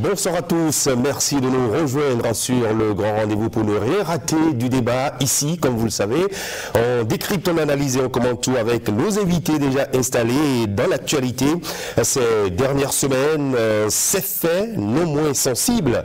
Bonsoir à tous, merci de nous rejoindre sur le grand rendez-vous pour ne rien rater du débat. Ici, comme vous le savez, on décrypte, on analyse et on commente tout avec nos invités déjà installés. Et dans l'actualité, ces dernières semaines, ces faits non moins sensibles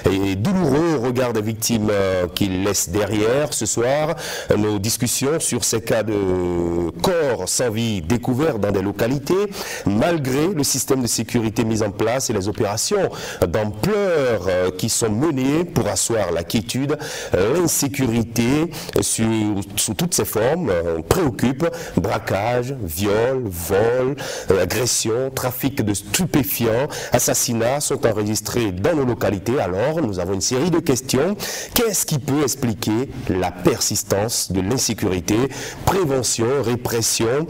et douloureux au regard des victimes qu'ils laissent derrière. Ce soir, nos discussions sur ces cas de corps sans vie découverts dans des localités, malgré le système de sécurité mis en place et les opérations d'ampleur qui sont menées pour asseoir la quiétude. L'insécurité sous toutes ses formes préoccupe. Braquage, viol, vol, agression, trafic de stupéfiants, assassinats sont enregistrés dans nos localités. Alors, nous avons une série de questions. Qu'est-ce qui peut expliquer la persistance de l'insécurité? Prévention, répression,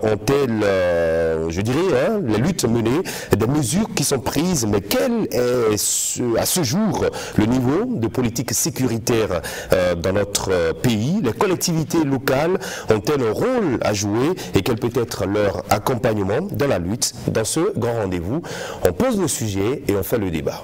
ont-elles, je dirais, les luttes menées, des mesures qui sont prises, mais quel est à ce jour le niveau de politique sécuritaire dans notre pays? Les collectivités locales ont-elles un rôle à jouer et quel peut être leur accompagnement dans la lutte? Dans ce grand rendez-vous, on pose le sujet et on fait le débat.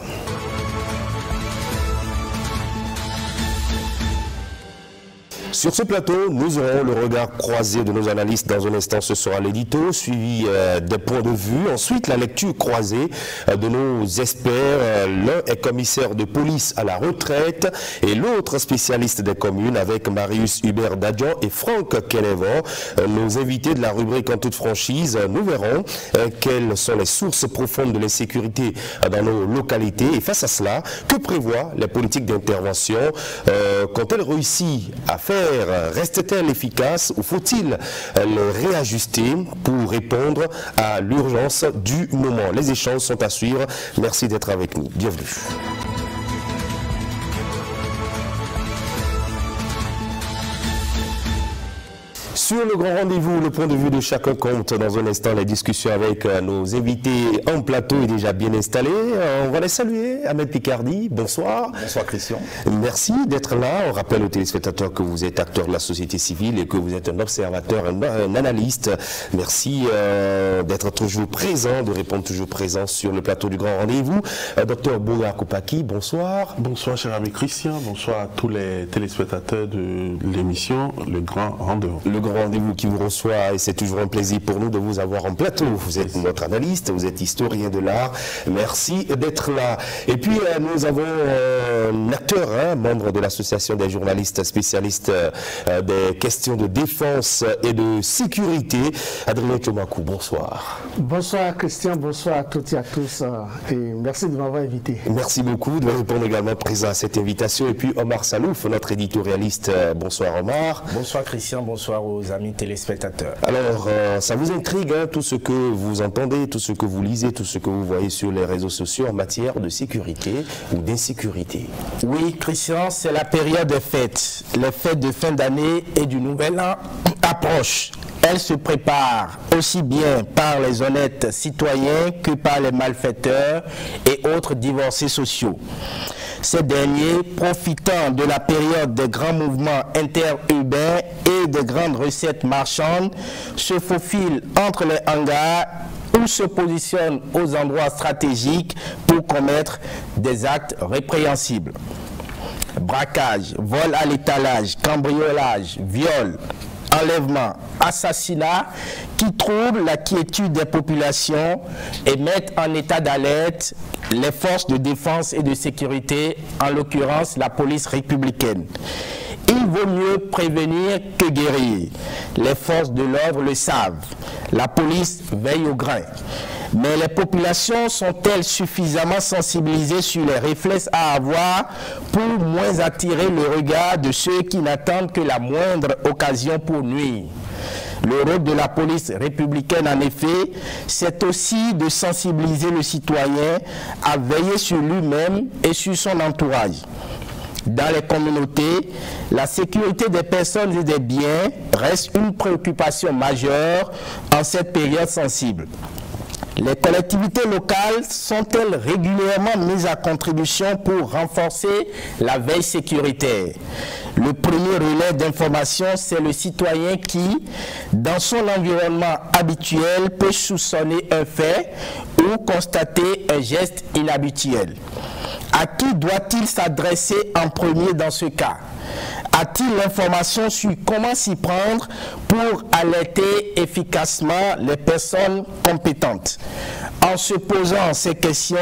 Sur ce plateau, nous aurons le regard croisé de nos analystes. Dans un instant, ce sera l'édito, suivi des points de vue. Ensuite, la lecture croisée de nos experts. L'un est commissaire de police à la retraite et l'autre spécialiste des communes avec Marius Hubert Dadjan et Franck Kenevan. Nos invités de la rubrique En toute franchise, nous verrons quelles sont les sources profondes de l'insécurité dans nos localités. Et face à cela, que prévoient les politiques d'intervention? Qu'ont-elles réussi à faire? Reste-t-elle efficace ou faut-il les réajuster pour répondre à l'urgence du moment? Les échanges sont à suivre. Merci d'être avec nous. Bienvenue. Sur le grand rendez-vous, le point de vue de chacun compte. Dans un instant, la discussion avec nos invités en plateau est déjà bien installée. On va les saluer. Ahmed Picardi, bonsoir. Bonsoir Christian. Merci d'être là. On rappelle aux téléspectateurs que vous êtes acteur de la société civile et que vous êtes un observateur, un analyste. Merci d'être toujours présent, de répondre toujours présent sur le plateau du grand rendez-vous. Docteur Boga Koupaki, bonsoir. Bonsoir cher ami Christian, bonsoir à tous les téléspectateurs de l'émission Le Grand Rendez-vous. Le grand rendez-vous qui vous reçoit et c'est toujours un plaisir pour nous de vous avoir en plateau. Vous êtes notre analyste, vous êtes historien de l'art. Merci d'être là. Et puis nous avons un acteur, membre de l'association des journalistes spécialistes des questions de défense et de sécurité. Adrien Tchomakou, bonsoir. Bonsoir Christian, bonsoir à toutes et à tous et merci de m'avoir invité. Merci beaucoup de répondre également présent à cette invitation. Et puis Omar Salouf, notre éditorialiste. Bonsoir Omar. Bonsoir Christian, bonsoir aux amis téléspectateurs. Alors, ça vous intrigue, tout ce que vous entendez, tout ce que vous lisez, tout ce que vous voyez sur les réseaux sociaux en matière de sécurité ou d'insécurité? Oui, Christian, c'est la période des fêtes. Les fêtes de fin d'année et du nouvel an approchent. Elles se préparent aussi bien par les honnêtes citoyens que par les malfaiteurs et autres divorcés sociaux. Ces derniers, profitant de la période des grands mouvements interurbains et des grandes recettes marchandes, se faufilent entre les hangars ou se positionnent aux endroits stratégiques pour commettre des actes répréhensibles. Braquage, vol à l'étalage, cambriolage, viol, enlèvement, assassinat qui troublent la quiétude des populations et mettent en état d'alerte les forces de défense et de sécurité, en l'occurrence la police républicaine. Il vaut mieux prévenir que guérir. Les forces de l'ordre le savent. La police veille au grain. Mais les populations sont-elles suffisamment sensibilisées sur les réflexes à avoir pour moins attirer le regard de ceux qui n'attendent que la moindre occasion pour nuire? Le rôle de la police républicaine, en effet, c'est aussi de sensibiliser le citoyen à veiller sur lui-même et sur son entourage. Dans les communautés, la sécurité des personnes et des biens reste une préoccupation majeure en cette période sensible. Les collectivités locales sont-elles régulièrement mises à contribution pour renforcer la veille sécuritaire? Le premier relais d'information, c'est le citoyen qui, dans son environnement habituel, peut soupçonner un fait ou constater un geste inhabituel. À qui doit-il s'adresser en premier dans ce cas? A-t-il l'information sur comment s'y prendre pour alerter efficacement les personnes compétentes? En se posant ces questions,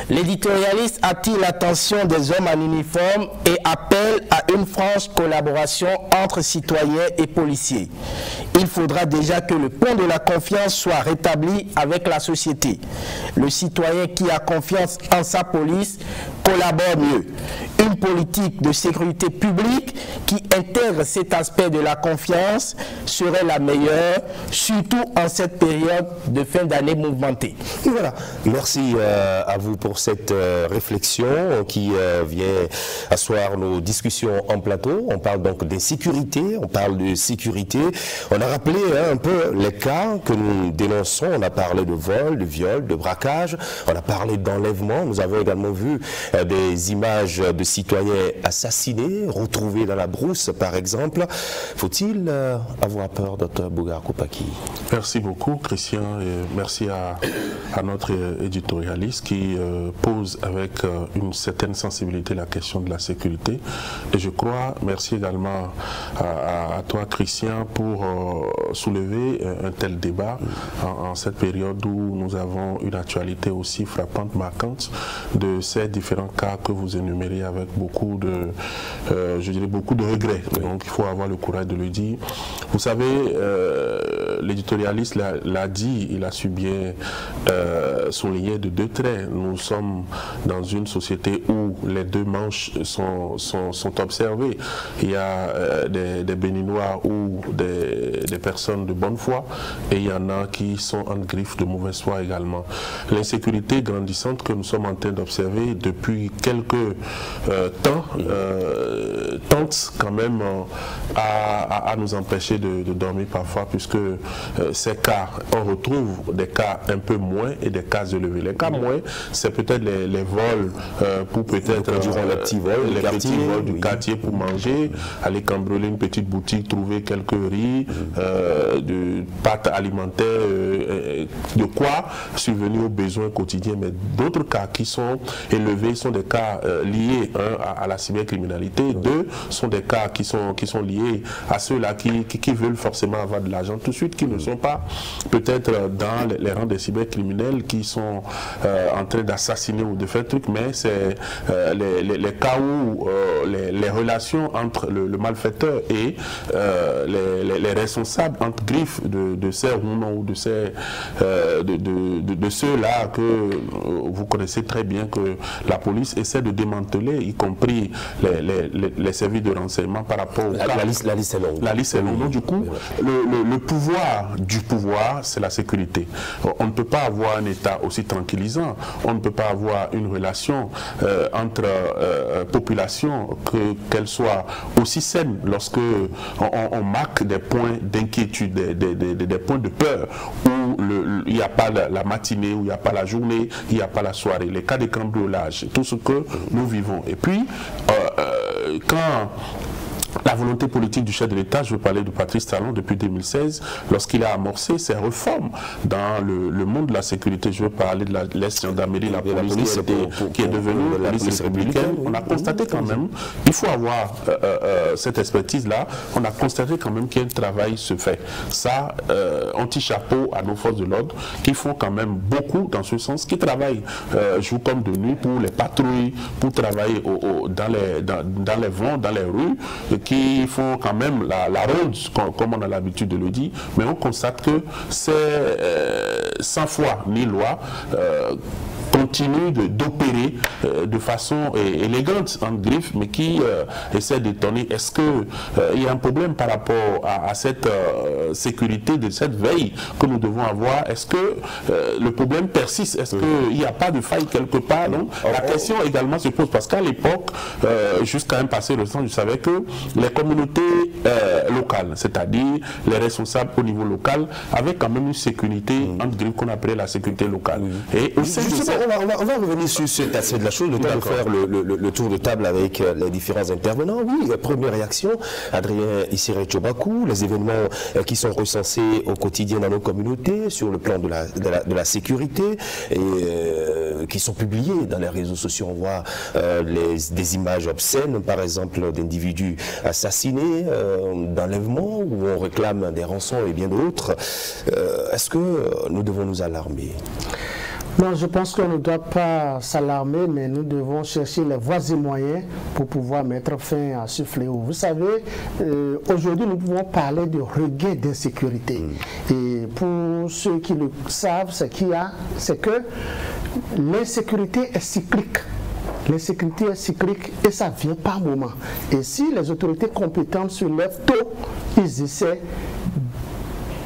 l'éditorialiste attire l'attention des hommes en uniforme et appelle à une franche collaboration entre citoyens et policiers. Il faudra déjà que le pont de la confiance soit rétabli avec la société. Le citoyen qui a confiance en sa police collabore mieux. Une politique de sécurité publique qui intègre cet aspect de la confiance serait la meilleure, surtout en cette période de fin d'année mouvementée. Et voilà, merci à vous pour cette réflexion qui vient asseoir nos discussions en plateau. On parle donc d'insécurité, on parle de sécurité. On a rappelé un peu les cas que nous dénonçons. On a parlé de vol, de viol, de braquage. On a parlé d'enlèvement. Nous avons également vu des images de citoyens assassinés, retrouvés dans la brousse, par exemple. Faut-il avoir peur, Dr Bougar Koupaki? Merci beaucoup, Christian, et merci à notre éditorialiste qui pose avec une certaine sensibilité la question de la sécurité. Et je crois, merci également à toi, Christian, pour soulever un tel débat en cette période où nous avons une actualité aussi frappante, marquante de ces différents cas que vous énumérez avec beaucoup de, je dirais, beaucoup de regrets. Donc il faut avoir le courage de le dire. Vous savez, l'éditorialiste l'a dit, il a su bien souligner de deux traits. Nous sommes dans une société où les deux manches sont observées. Il y a des Béninois ou des personnes de bonne foi et il y en a qui sont en griffe de mauvaise foi également. L'insécurité grandissante que nous sommes en train d'observer depuis quelques temps tente quand même à nous empêcher de dormir parfois, puisque ces cas, on retrouve des cas un peu moins et des cas élevés. Les cas moins, c'est peut-être les vols pour peut-être les petits vols du quartier pour manger, aller cambrioler une petite boutique, trouver quelques riz, de pâtes alimentaires, de quoi subvenir aux besoins quotidiens. Mais d'autres cas qui sont élevés sont des cas liés à la cybercriminalité. Deux sont des cas qui sont liés à ceux-là qui veulent forcément avoir de l'argent tout de suite, qui ne sont pas peut-être dans les rangs des cybercriminels qui sont en train d'assassiner ou de faire truc, mais c'est les cas où les relations entre le malfaiteur et les responsables entre griffes de ces roulements ou de ceux-là que vous connaissez très bien, que la police essaie de démanteler, y compris les services de renseignement par rapport au cas. La liste est longue. La liste est longue. Donc du coup, le pouvoir du pouvoir, c'est la sécurité. On ne peut pas avoir un État aussi tranquillisant, on ne peut pas avoir une relation entre populations qu'elle soit aussi saine lorsque on marque des points d'inquiétude, des points de peur, où il n'y a pas la matinée, où il n'y a pas la journée, il n'y a pas la soirée, les cas de cambriolage, tout ce que nous vivons. Et puis, quand la volonté politique du chef de l'État, je veux parler de Patrice Talon depuis 2016, lorsqu'il a amorcé ses réformes dans le monde de la sécurité, je veux parler de l'ex-gendarmerie, la police qui est devenue la police républicaine, on a constaté quand même, il faut avoir cette expertise-là, on a constaté quand même qu'un travail se fait. Ça, anti-chapeau à nos forces de l'ordre, qui font quand même beaucoup dans ce sens, qui travaillent jour comme de nuit pour les patrouilles, pour travailler dans les vents, dans les rues, qui font quand même la ronde, comme on a l'habitude de le dire, mais on constate que c'est sans foi ni loi continue d'opérer de façon élégante en griffe, mais qui essaie d'étonner. Est-ce qu'il y a un problème par rapport à cette sécurité, de cette veille que nous devons avoir? Est-ce que le problème persiste? Est-ce qu'il n'y a pas de faille quelque part? Non. La question également se pose parce qu'à l'époque, jusqu'à un passé récent, je savais que les communautés locales, local, c'est-à-dire les responsables au niveau local, avec quand même une sécurité, entre guillemets, qu'on appelait la sécurité locale. Et aussi, justement, on va revenir sur cet aspect de la chose, le temps de faire le tour de table avec les différents intervenants. Oui, première réaction, Adrien Isiré-Tchobakou, les événements qui sont recensés au quotidien dans nos communautés, sur le plan de la sécurité, et qui sont publiés dans les réseaux sociaux. On voit des images obscènes, par exemple, d'individus assassinés, d'enlèvements, où on réclame des rançons et bien d'autres. Est-ce que nous devons nous alarmer? Non, je pense qu'on ne doit pas s'alarmer, mais nous devons chercher les voies et moyens pour pouvoir mettre fin à ce fléau. Vous savez, aujourd'hui, nous pouvons parler de regain d'insécurité. Et pour ceux qui le savent, c'est que l'insécurité est cyclique. L'insécurité est cyclique et ça vient par moment. Et si les autorités compétentes se lèvent tôt, ils essaient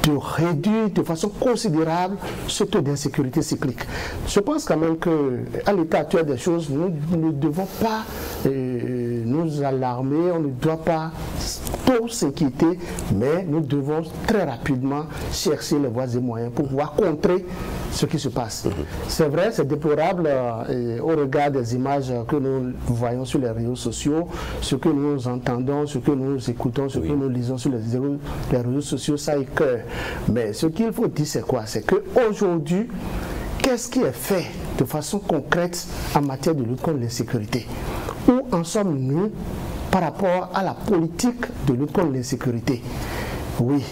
de réduire de façon considérable ce taux d'insécurité cyclique. Je pense quand même qu'à l'état actuel des choses, nous ne devons pas nous alarmer, on ne doit pas trop s'inquiéter, mais nous devons très rapidement chercher les voies et moyens pour pouvoir contrer ce qui se passe. C'est vrai, c'est déplorable au regard des images que nous voyons sur les réseaux sociaux, ce que nous entendons, ce que nous écoutons, ce que nous lisons sur les réseaux sociaux, ça écoeure. Mais ce qu'il faut dire, c'est quoi? C'est qu'aujourd'hui, qu'est-ce qui est fait de façon concrète en matière de lutte contre l'insécurité? Où en sommes-nous par rapport à la politique de lutte contre l'insécurité? Oui,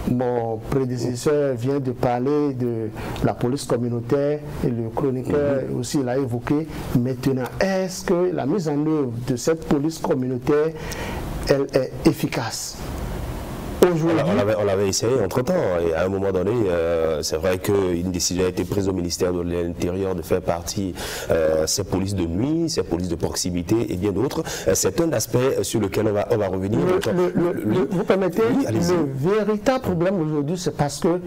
mon prédécesseur vient de parler de la police communautaire et le chroniqueur aussi l'a évoqué. Maintenant, est-ce que la mise en œuvre de cette police communautaire, elle est efficace? On l'avait essayé entre-temps, et à un moment donné, c'est vrai qu'une décision a été prise au ministère de l'Intérieur de faire partie ces polices de nuit, ces polices de proximité et bien d'autres. C'est un aspect sur lequel on va revenir. Vous permettez, oui, le véritable problème aujourd'hui, c'est parce que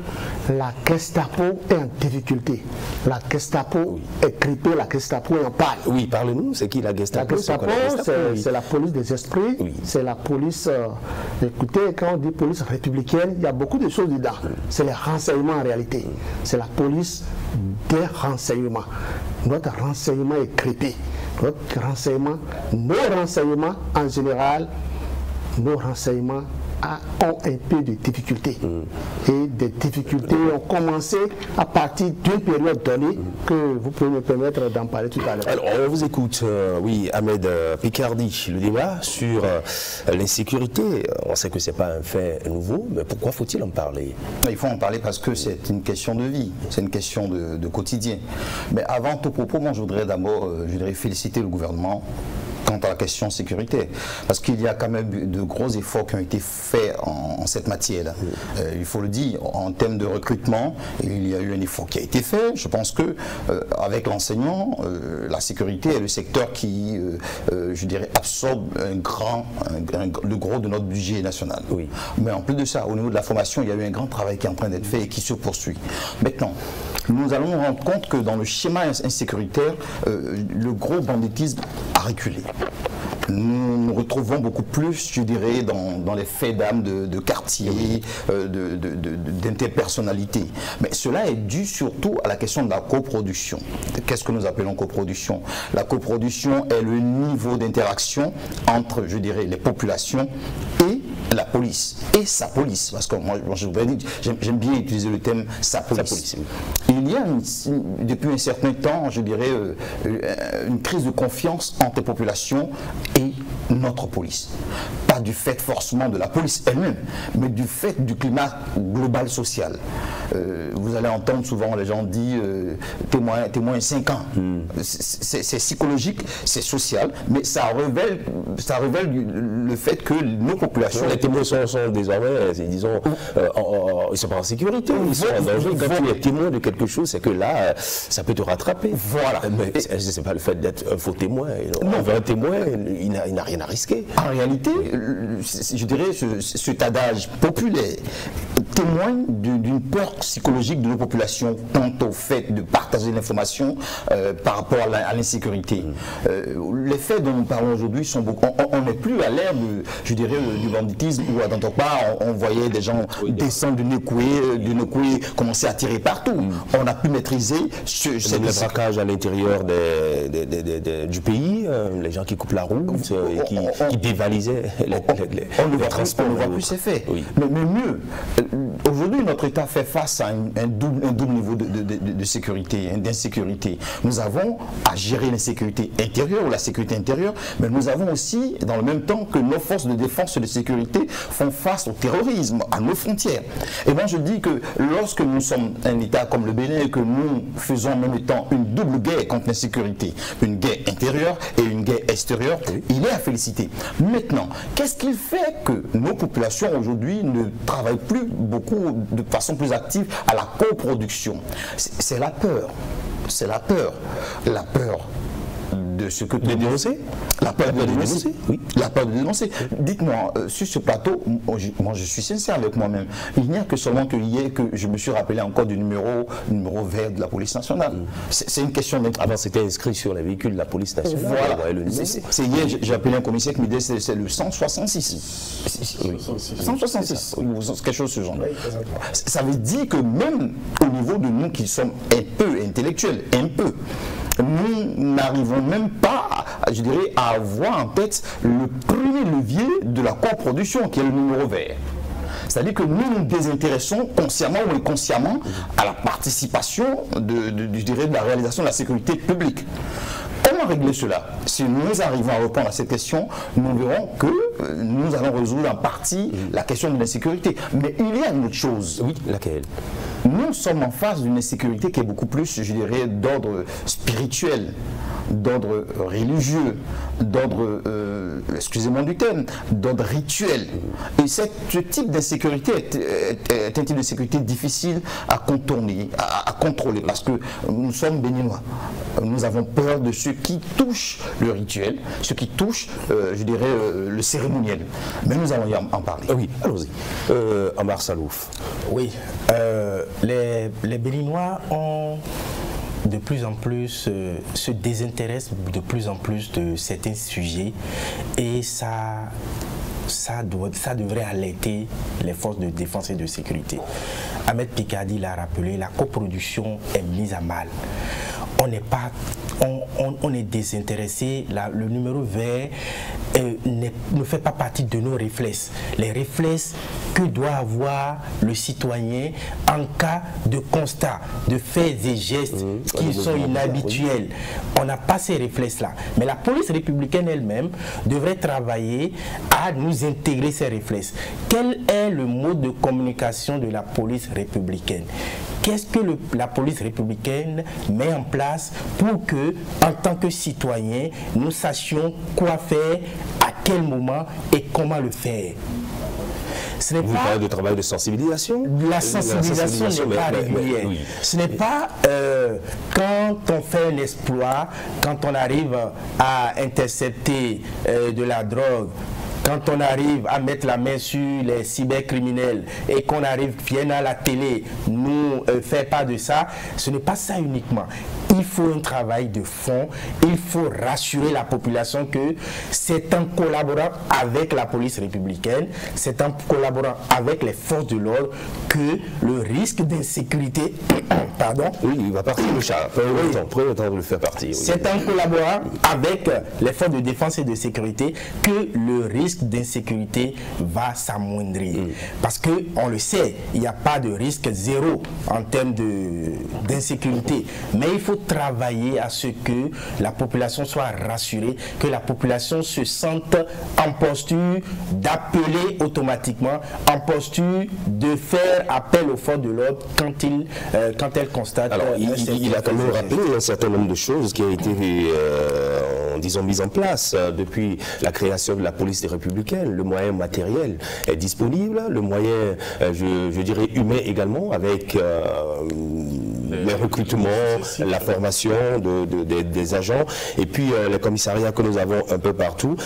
la Gestapo est en difficulté. La Gestapo est grippée, la Gestapo est en panne. Oui, parlez-nous, c'est qui la Gestapo? La Gestapo, c'est la police des esprits, c'est la police, écoutez, quand on dit police républicaine, il y a beaucoup de choses dedans. C'est les renseignements en réalité. C'est la police des renseignements. Notre renseignement est grippé. Nos renseignements en général, nos renseignements ont un peu de difficultés. Et des difficultés ont commencé à partir d'une période donnée que vous pouvez me permettre d'en parler tout à l'heure. Alors, on vous écoute, oui, Ahmed Picardy, le débat sur l'insécurité. On sait que ce n'est pas un fait nouveau, mais pourquoi faut-il en parler? Il faut en parler parce que c'est une question de vie, c'est une question de quotidien. Mais avant tout propos, moi je voudrais d'abord féliciter le gouvernement quant à la question sécurité, parce qu'il y a quand même de gros efforts qui ont été faits en cette matière-là. Il faut le dire, en termes de recrutement, il y a eu un effort qui a été fait. Je pense que avec l'enseignant, la sécurité est le secteur qui, absorbe le gros de notre budget national. Oui. Mais en plus de ça, au niveau de la formation, il y a eu un grand travail qui est en train d'être fait et qui se poursuit. Maintenant, nous allons nous rendre compte que dans le schéma insécuritaire, le gros banditisme a reculé. Nous nous retrouvons beaucoup plus, je dirais, dans les faits d'âme de quartier, d'interpersonnalité. Mais cela est dû surtout à la question de la coproduction. Qu'est-ce que nous appelons coproduction? La coproduction est le niveau d'interaction entre, je dirais, les populations et la police, et sa police, parce que moi je voudrais dire, j'aime bien utiliser le terme sa police. Il y a depuis un certain temps, je dirais, une crise de confiance entre les populations et notre police. Pas du fait forcément de la police elle-même, mais du fait du climat global social. Vous allez entendre souvent les gens dire témoin 5 ans. C'est psychologique, c'est social, mais ça révèle le fait que nos populations... Les témoins sont désormais, disons, ils ne sont pas en sécurité, ils sont en danger. Quand tu es témoin de quelque chose, c'est que là, ça peut te rattraper. Voilà. Mais ce n'est pas le fait d'être un faux témoin. Un témoin, il n'a rien à risquer. En réalité, je dirais, cet adage populaire témoigne d'une peur psychologique de nos populations quant au fait de partager l'information par rapport à l'insécurité. Les faits dont nous parlons aujourd'hui sont beaucoup. On n'est plus à l'ère je dirais, du banditisme où à Dantokpa, on voyait des gens descendre du Nokoué, commencer à tirer partout. On a pu maîtriser le braquage à l'intérieur du pays, les gens qui coupent la route et qui dévalisaient les transports. On ne voit plus ces faits. Oui. Mais mieux, aujourd'hui, notre État fait face à un double niveau de sécurité, d'insécurité. Nous avons à gérer l'insécurité intérieure ou la sécurité intérieure, mais nous avons aussi, dans le même temps que nos forces de défense et de sécurité font face au terrorisme, à nos frontières. Et moi, je dis que lorsque nous sommes un État comme le Bénin et que nous faisons en même temps une double guerre contre l'insécurité, une guerre intérieure et une guerre extérieure, il est à féliciter. Maintenant, qu'est-ce qui fait que nos populations aujourd'hui ne travaillent plus beaucoup de façon plus active à la coproduction? C'est la peur. C'est la peur. La peur de ce que tu dénoncer. La peur de dénoncer. Oui. La peur de dénoncer. Dites-moi, sur ce plateau, moi je suis sincère avec moi-même. Il n'y a que seulement que hier que je me suis rappelé encore du numéro vert de la police nationale. C'est une question d'être. Avant, c'était inscrit sur les véhicules de la police nationale. Voilà. C'est hier, j'ai appelé un commissaire qui me disait c'est le 166. Oui. 166. Quelque chose de ce genre. Ça veut dire que même au niveau de nous qui sommes un peu intellectuels, nous n'arrivons même pas, je dirais, à avoir en tête le premier levier de la coproduction, qui est le numéro vert. C'est-à-dire que nous nous désintéressons consciemment ou inconsciemment à la participation je dirais, de la réalisation de la sécurité publique. Comment régler cela? Si nous arrivons à répondre à cette question, nous verrons que nous allons résoudre en partie la question de l'insécurité. Mais il y a une autre chose. Oui, laquelle? Nous sommes en face d'une insécurité qui est beaucoup plus, je dirais, d'ordre spirituel, d'ordre religieux, d'ordre, excusez-moi du terme, d'ordre rituel. Et ce type d'insécurité est un type d'insécurité difficile à contourner, à contrôler, parce que nous sommes béninois. Nous avons peur de ce qui touche le rituel, ce qui touche, je dirais, le cérémoniel. Mais nous allons y en parler. Oui, allons-y. Amar Salouf. Oui, les Béninois ont de plus en plus se désintéressent de plus en plus de certains sujets et ça devrait alerter les forces de défense et de sécurité. Ahmed Picardie l'a rappelé, la coproduction est mise à mal. On est désintéressé, le numéro vert ne fait pas partie de nos réflexes. Les réflexes que doit avoir le citoyen en cas de constat, de faits et gestes qui sont inhabituels. On n'a pas ces réflexes-là. Mais la police républicaine elle-même devrait travailler à nous intégrer ces réflexes. Quel est le mode de communication de la police républicaine? Qu'est-ce que la police républicaine met en place pour que, en tant que citoyens, nous sachions quoi faire, à quel moment et comment le faire? Vous parlez de travail de sensibilisation? La sensibilisation n'est pas régulière. Oui. Ce n'est pas quand on fait un exploit, quand on arrive à intercepter de la drogue, quand on arrive à mettre la main sur les cybercriminels et qu'on arrive bien à la télé, nous faire pas de ça, ce n'est pas ça uniquement. Il faut un travail de fond, il faut rassurer la population que c'est en collaborant avec la police républicaine, c'est en collaborant avec les forces de l'ordre que le risque d'insécurité, pardon. Oui, il va partir le chat, prenez le temps de le faire partir. Oui. C'est en collaborant avec les forces de défense et de sécurité que le risque d'insécurité va s'amoindrir. Parce que on le sait, il n'y a pas de risque zéro en termes d'insécurité, mais il faut travailler à ce que la population soit rassurée, que la population se sente en posture d'appeler automatiquement, en posture de faire appel aux forces de l'ordre quand elles constatent. Alors, il a quand même rappelé un certain nombre de choses qui ont été disons, mises en place depuis la création de la police républicaine. Le moyen matériel est disponible, le moyen, je dirais, humain également, avec les recrutements, la formation des agents, et puis les commissariats que nous avons un peu partout.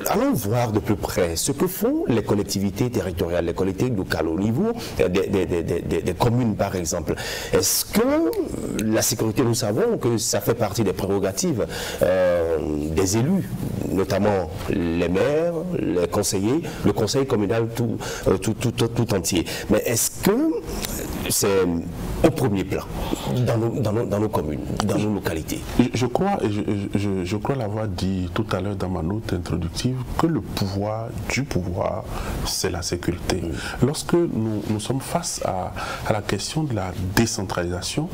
Allons voir de plus près ce que font les collectivités territoriales, les collectivités locales au niveau des communes par exemple. Est-ce que la sécurité, nous savons que ça fait partie des prérogatives des élus, notamment les maires, les conseillers, le conseil communal tout entier. Mais est-ce que c'est au premier plan dans nos communes, dans nos localités? Je crois l'avoir dit tout à l'heure dans ma note introductive, que le pouvoir du pouvoir, c'est la sécurité. Lorsque nous sommes face à la question de la décentralisation,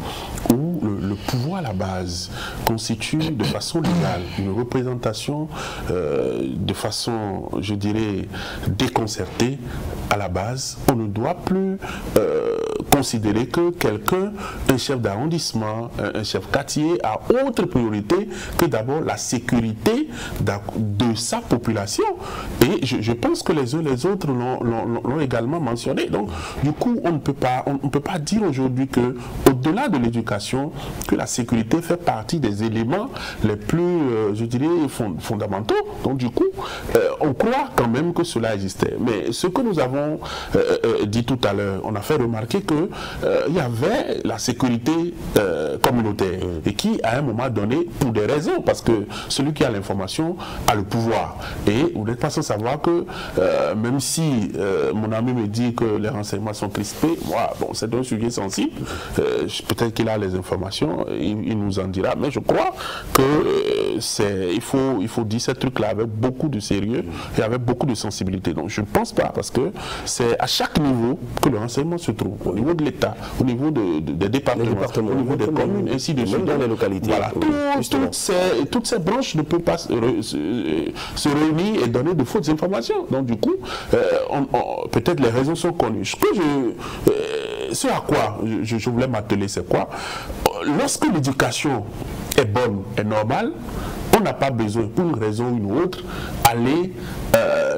où le pouvoir à la base constitue de façon légale une représentation de façon, je dirais, déconcertée à la base, on ne doit plus considérer que quelqu'un, un chef d'arrondissement, un chef quartier, a autre priorité que d'abord la sécurité de sa population. Et je pense que les uns les autres l'ont également mentionné. Donc, du coup, on ne peut pas dire aujourd'hui que, au-delà de l'éducation, que la sécurité fait partie des éléments les plus, je dirais, fondamentaux. Donc, du coup, on croit quand même que cela existait. Mais ce que nous avons dit tout à l'heure, on a fait remarquer que il y avait la sécurité communautaire et qui, à un moment donné, pour des raisons, parce que celui qui a l'information a le pouvoir. Et vous n'êtes pas sans savoir que même si mon ami me dit que les renseignements sont crispés, moi, bon, c'est un sujet sensible. Peut-être qu'il a les informations, il nous en dira. Mais je crois que il faut dire ces trucs-là avec beaucoup de sérieux et avec beaucoup de sensibilité. Donc je ne pense pas, parce que c'est à chaque niveau que le renseignement se trouve, au niveau de l'État, au niveau des départements, au niveau des communes, ainsi de suite. Dans les localités. Voilà. Toutes ces branches ne peuvent pas se réunir et donner de fausses informations. Donc du coup, peut-être les raisons sont connues. Ce à quoi je voulais m'atteler, c'est quoi? Lorsque l'éducation est bonne et normale, on n'a pas besoin, pour une raison ou une autre, aller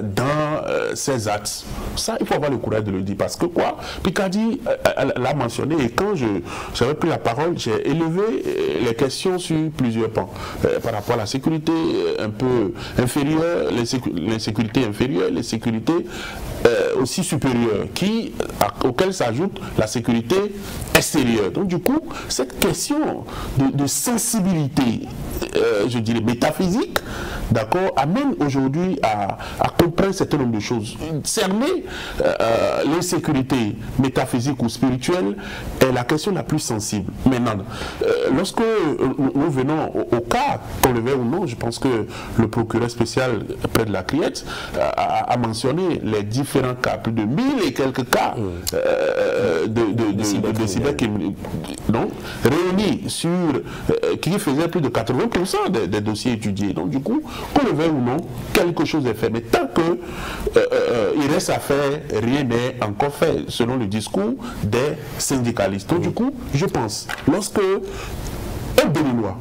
dans ces actes. Ça, il faut avoir le courage de le dire, parce que quoi, Picardie l'a mentionné, et quand j'avais pris la parole, j'ai élevé les questions sur plusieurs pans, par rapport à la sécurité un peu inférieure, l'insécurité inférieure, les sécurités aussi supérieures, auxquelles s'ajoute la sécurité extérieure. Donc du coup, cette question de sensibilité, je dirais métaphysique, d'accord, amène aujourd'hui à comprendre un certain nombre de choses. Cerner l'insécurité métaphysique ou spirituelle est la question la plus sensible. Maintenant, lorsque nous venons au cas, qu'on le veuille ou non, je pense que le procureur spécial près de la Criette a mentionné les différents cas, plus de 1000 et quelques cas de cybercriminalité, réunis sur qui faisaient plus de 80% des dossiers étudiés. Donc du coup, qu'on le veuille ou non, quelque chose est fait. Mais tant que il reste à faire, rien n'est encore fait, selon le discours des syndicalistes. Donc du coup, je pense, lorsque un Béninois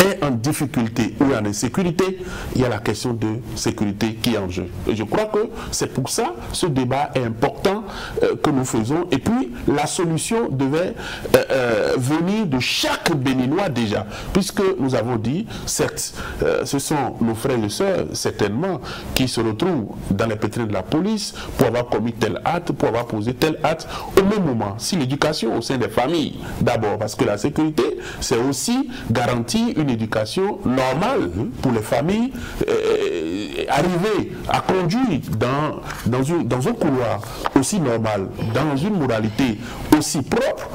est en difficulté ou en insécurité, il y a la question de sécurité qui est en jeu. Et je crois que c'est pour ça ce débat est important que nous faisons. Et puis la solution devait venir de chaque Béninois déjà, puisque nous avons dit, certes, ce sont nos frères et sœurs certainement qui se retrouvent dans les pétrins de la police pour avoir commis tel acte, pour avoir posé tel acte. Au même moment, si l'éducation au sein des familles, d'abord, parce que la sécurité, c'est aussi garantir une éducation normale pour les familles, arriver à conduire dans un couloir aussi normal, dans une moralité aussi propre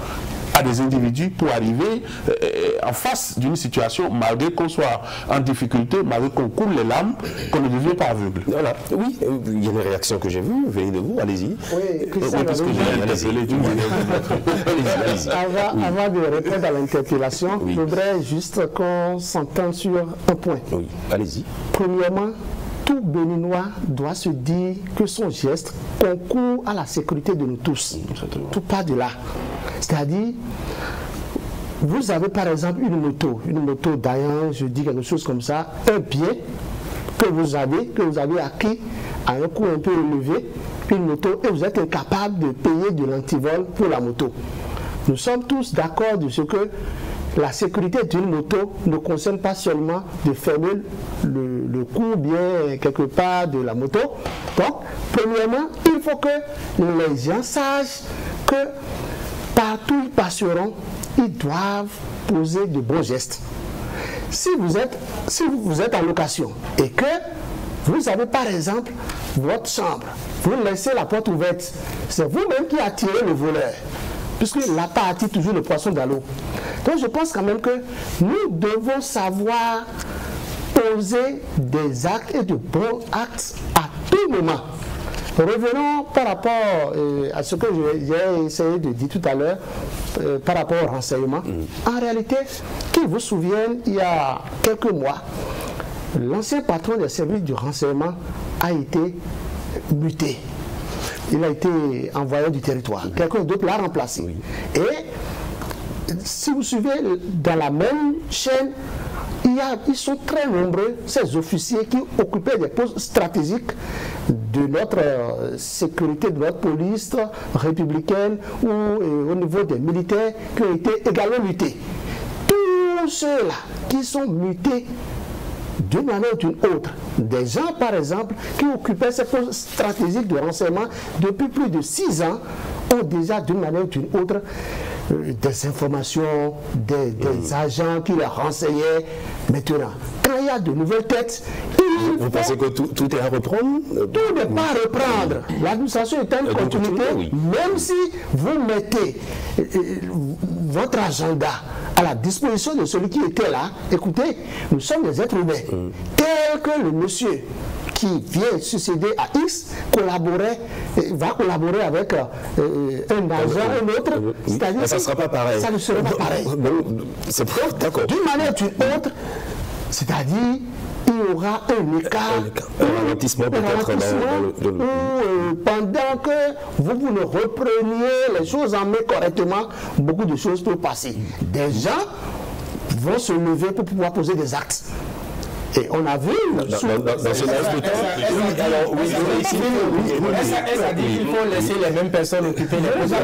à des individus pour arriver en face d'une situation, malgré qu'on soit en difficulté, malgré qu'on coule les larmes, qu'on ne devient pas aveugle. Voilà. Oui, il y a une réaction que j'ai vue, venez de vous, allez-y. Oui, avant de répondre à l'interpellation, je voudrais juste qu'on s'entende sur un point. Oui, allez-y. Premièrement, tout Béninois doit se dire que son geste concourt à la sécurité de nous tous. Tout part de là. C'est-à-dire, vous avez par exemple une moto d'ailleurs, je dis quelque chose comme ça, un bien que vous avez acquis à un coût un peu élevé, une moto, et vous êtes incapable de payer de l'antivol pour la moto. nous sommes tous d'accord de ce que la sécurité d'une moto ne concerne pas seulement de fermer le cou bien quelque part de la moto. Donc, premièrement, il faut que les gens sachent que partout où ils passeront, ils doivent poser de bons gestes. Si vous êtes en location et que vous avez par exemple votre chambre, vous laissez la porte ouverte, c'est vous-même qui attirez le voleur, puisque la part attire toujours le poisson dans l'eau. Donc je pense quand même que nous devons savoir poser des actes et de bons actes à tout moment. Revenons par rapport à ce que j'ai essayé de dire tout à l'heure, par rapport au renseignement. En réalité, qu'il vous souvienne, il y a quelques mois, l'ancien patron des services du renseignement a été muté. Il a été envoyé du territoire. Quelqu'un d'autre l'a remplacé. Oui. Et si vous suivez dans la même chaîne, ils sont très nombreux, ces officiers qui occupaient des postes stratégiques de notre sécurité, de notre police républicaine ou au niveau des militaires qui ont été également mutés. Tous ceux-là qui sont mutés d'une manière ou d'une autre, des gens par exemple qui occupaient ces postes stratégiques de renseignement depuis plus de 6 ans ont déjà d'une manière ou d'une autre des informations, des agents qui les renseignaient. Maintenant, quand il y a de nouvelles têtes, vous pensez que tout est à reprendre? Tout n'est pas à reprendre. L'administration est en continuité, oui. Même si vous mettez votre agenda à la disposition de celui qui était là. Écoutez, nous sommes des êtres humains. Tel que le monsieur qui vient succéder à X va collaborer avec un agent, un autre, c'est-à-dire ça ne sera pas pareil. Ça ne sera pas pareil. C'est d'accord. D'une manière ou d'une autre, c'est-à-dire il y aura un écart, un ralentissement peut-être pendant que vous ne repreniez les choses en main correctement, beaucoup de choses peuvent passer. Des gens vont se lever pour pouvoir poser des actes. Et on a vu dans ce laps de temps. Est-ce à dire qu'il faut laisser les mêmes personnes occuper les postes?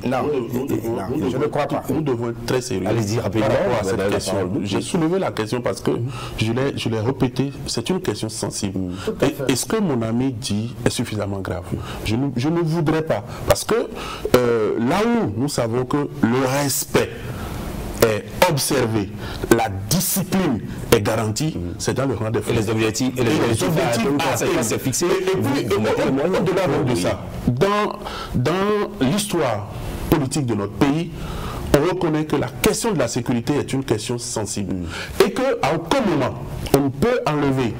Non, je ne crois pas. Nous devons être très sérieux par rapport à cette question. J'ai soulevé la question parce que je l'ai répété, c'est une question sensible. Et ce que mon ami dit est suffisamment grave. Je ne voudrais pas, parce que là où nous savons que le respect est observé, la discipline est garantie, c'est dans le rang des les objectifs c'est fixé. Et puis, au-delà de ça, dans l'histoire politique de notre pays, on reconnaît que la question de la sécurité est une question sensible. Et qu'à aucun moment, on peut enlever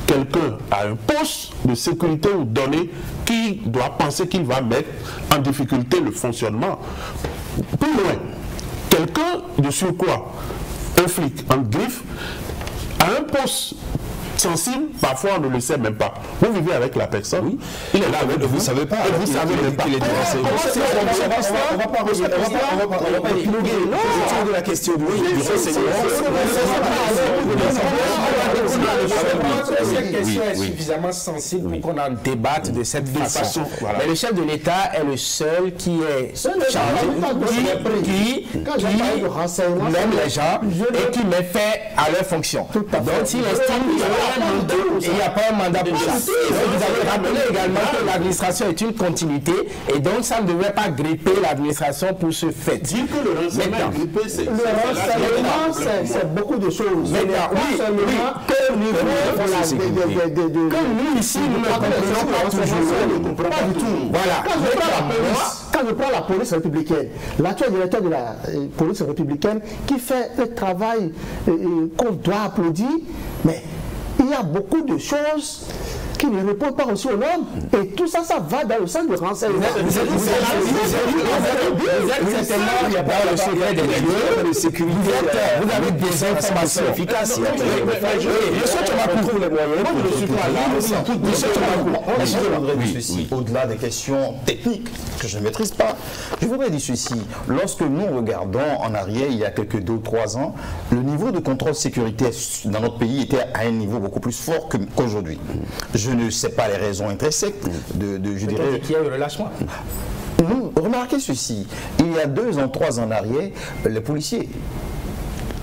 quelqu'un à un poste de sécurité ou donné qui doit penser qu'il va mettre en difficulté le fonctionnement. Plus loin, quelqu'un de surcroît, un flic en griffe, à un poste sensible, parfois on ne le sait même pas. Vous vivez avec la personne, oui. Il est là avec vous, vous ne savez pas, et vous ne savez même pas. On va pas épiloguer de la question du renseignement. Cette question est suffisamment sensible pour qu'on en débatte de cette façon. Mais le chef de l'État est le seul qui est chargé, qui nomme les gens et qui met fait à leur fonction. Donc s'il estime qu'il n'y a pas un mandat pour ça. Vous avez rappelé également que l'administration est une continuité et donc ça ne devrait pas gripper l'administration pour ce fait. Dire que le renseignement est grippé, c'est beaucoup de choses. Comme nous ici, nous ne comprenons pas toujours. Voilà. Quand je prends la police républicaine, l'actuel directeur de la police républicaine qui fait un travail qu'on doit applaudir, mais il y a beaucoup de choses qui ne répondent pas aussi aux normes. Et tout ça, ça va dans le sens du renseignement. Vous êtes certainement dans le secret des lieux de sécurité. Vous avez des informations efficaces. Au-delà des questions techniques que je ne maîtrise pas, je voudrais dire ceci. Lorsque nous regardons en arrière, il y a quelques 2 ou 3 ans, le niveau de contrôle sécuritaire dans notre pays était à un niveau beaucoup plus fort qu'aujourd'hui. Je ne sais pas les raisons intrinsèques je dirais... Qui est le relâchement. Remarquez ceci, il y a 2 ans, 3 ans en arrière, les policiers,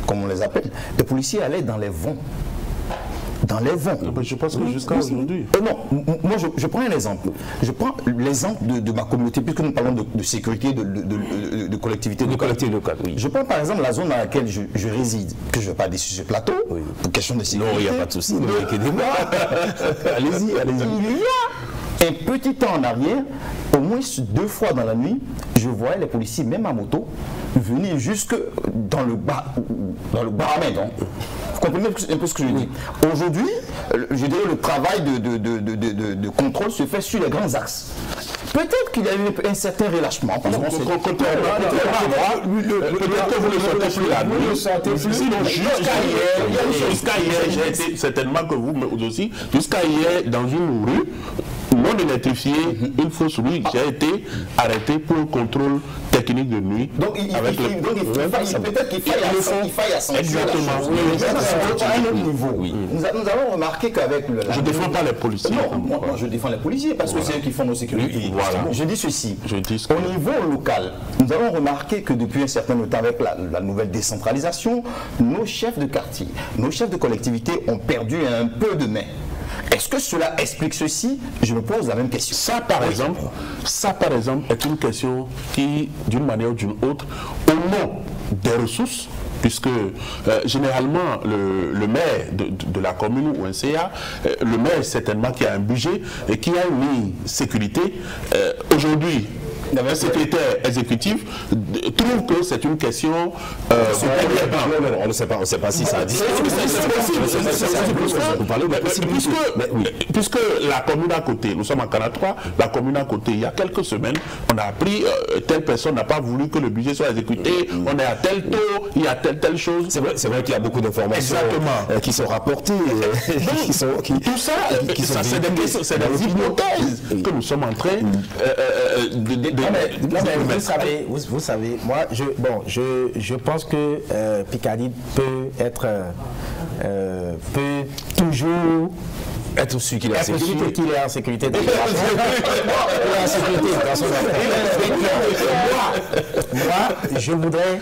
comme on les appelle, les policiers allaient dans les vents. Dans les vents. Je pense que jusqu'à aujourd'hui. Non, moi je prends un exemple. Je prends l'exemple de ma communauté, puisque nous parlons de sécurité, de collectivité locale. Oui. Je prends par exemple la zone dans laquelle je réside, que je ne vais pas décider sur ce plateau, pour question de sécurité. Non, il n'y a pas de souci, allez-y, allez-y. Il y a un petit temps en arrière, au moins 2 fois dans la nuit, je voyais les policiers, même à moto, venir jusque dans le baromètre. Vous comprenez un peu ce que je dis? Aujourd'hui, je dirais le travail de contrôle se fait sur les grands axes. Peut-être qu'il y a eu un certain relâchement. Parce que vous le sentez plus la nuit. Sinon, jusqu'à hier, j'ai été, certainement que vous aussi, jusqu'à hier, dans une rue non électrifiée, une fausse rue, j'ai été arrêté pour un contrôle technique de nuit. Donc peut-être qu'il faille accentuer. Exactement. À un autre niveau. Nous avons remarqué qu'avec je ne défends pas les policiers. Non, moi je défends les policiers parce que c'est eux qui font nos sécurités. Voilà. Je dis ceci. Au niveau local, nous avons remarqué que depuis un certain temps, avec la nouvelle décentralisation, nos chefs de quartier, nos chefs de collectivité ont perdu un peu de main. Est-ce que cela explique ceci? Je me pose la même question. Ça, par exemple, est une question qui, d'une manière ou d'une autre, au nom des ressources, puisque généralement le maire de la commune ou un CA, le maire certainement qui a un budget et qui a une sécurité, aujourd'hui, le secrétaire exécutif trouve que c'est une question on ne sait pas si ça a dit. Puisque la commune à côté, nous sommes en 43, la commune à côté, il y a quelques semaines, on a appris telle personne n'a pas voulu que le budget soit exécuté, on est à tel taux, il y a telle chose. C'est vrai qu'il y a beaucoup d'informations qui sont rapportées. Tout ça, c'est des hypothèses que nous sommes en train vous savez, moi, je pense que Picardie peut toujours être sûr qu'il est en sécurité. Moi, je voudrais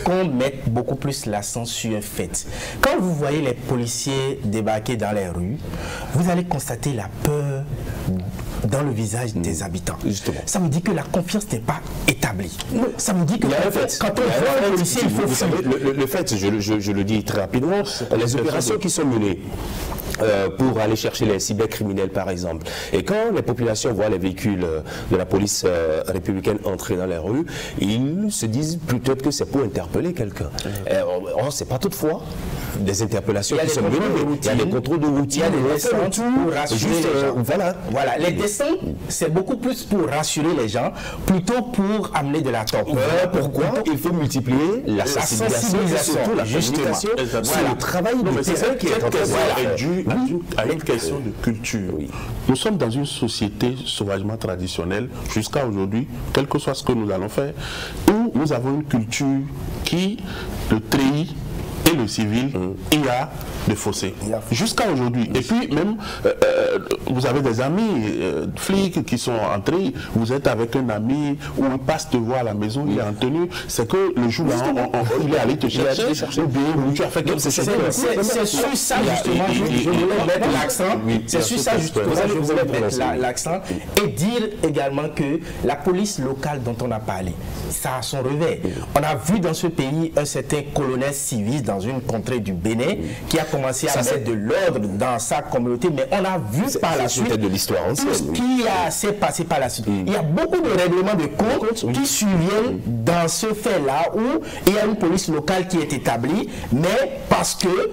qu'on mette beaucoup plus l'accent sur un fait. Quand vous voyez les policiers débarquer dans les rues, vous allez constater la peur dans le visage des habitants. Justement. Ça me dit que la confiance n'est pas établie. Ça me dit que quand on voit un policier, il faut... Vous savez, le fait, je le dis très rapidement, les opérations qui sont menées pour aller chercher les cybercriminels par exemple. Et quand les populations voient les véhicules de la police républicaine entrer dans les rues, ils se disent peut-être que c'est pour interpeller quelqu'un. Or, c'est pas toutefois des interpellations qui sont menées. Il y a des contrôles de routine, il y a des descentes pour rassurer les gens. Voilà, les descentes, c'est beaucoup plus pour rassurer les gens, plutôt pour amener de la torpeur. Pourquoi il faut multiplier la sensibilisation, surtout la communication, c'est le travail de terrain qui est dû à une question de culture. Nous sommes dans une société sauvagement traditionnelle jusqu'à aujourd'hui, quel que soit ce que nous allons faire, où nous avons une culture qui le trahit et le civil, il y a des fossés. Jusqu'à aujourd'hui. Et puis même, vous avez des amis flics qui sont entrés, vous êtes avec un ami ou un passe te voit à la maison, il est en tenue, c'est que le jour là, il est allé te chercher, ou bien tu as fait quelque chose. C'est sur ça justement, je voulais mettre l'accent, c'est sur ça justement, je voulais mettre l'accent et dire également que la police locale dont on a parlé, ça a son revers. On a vu dans ce pays un certain colonel civil dans une contrée du Bénin qui a commencé à mettre de l'ordre dans sa communauté, mais on a vu par la suite de l'histoire tout ce qui s'est passé par la suite. Il y a beaucoup de règlements de compte qui surviennent dans ce fait-là où il y a une police locale qui est établie, mais parce que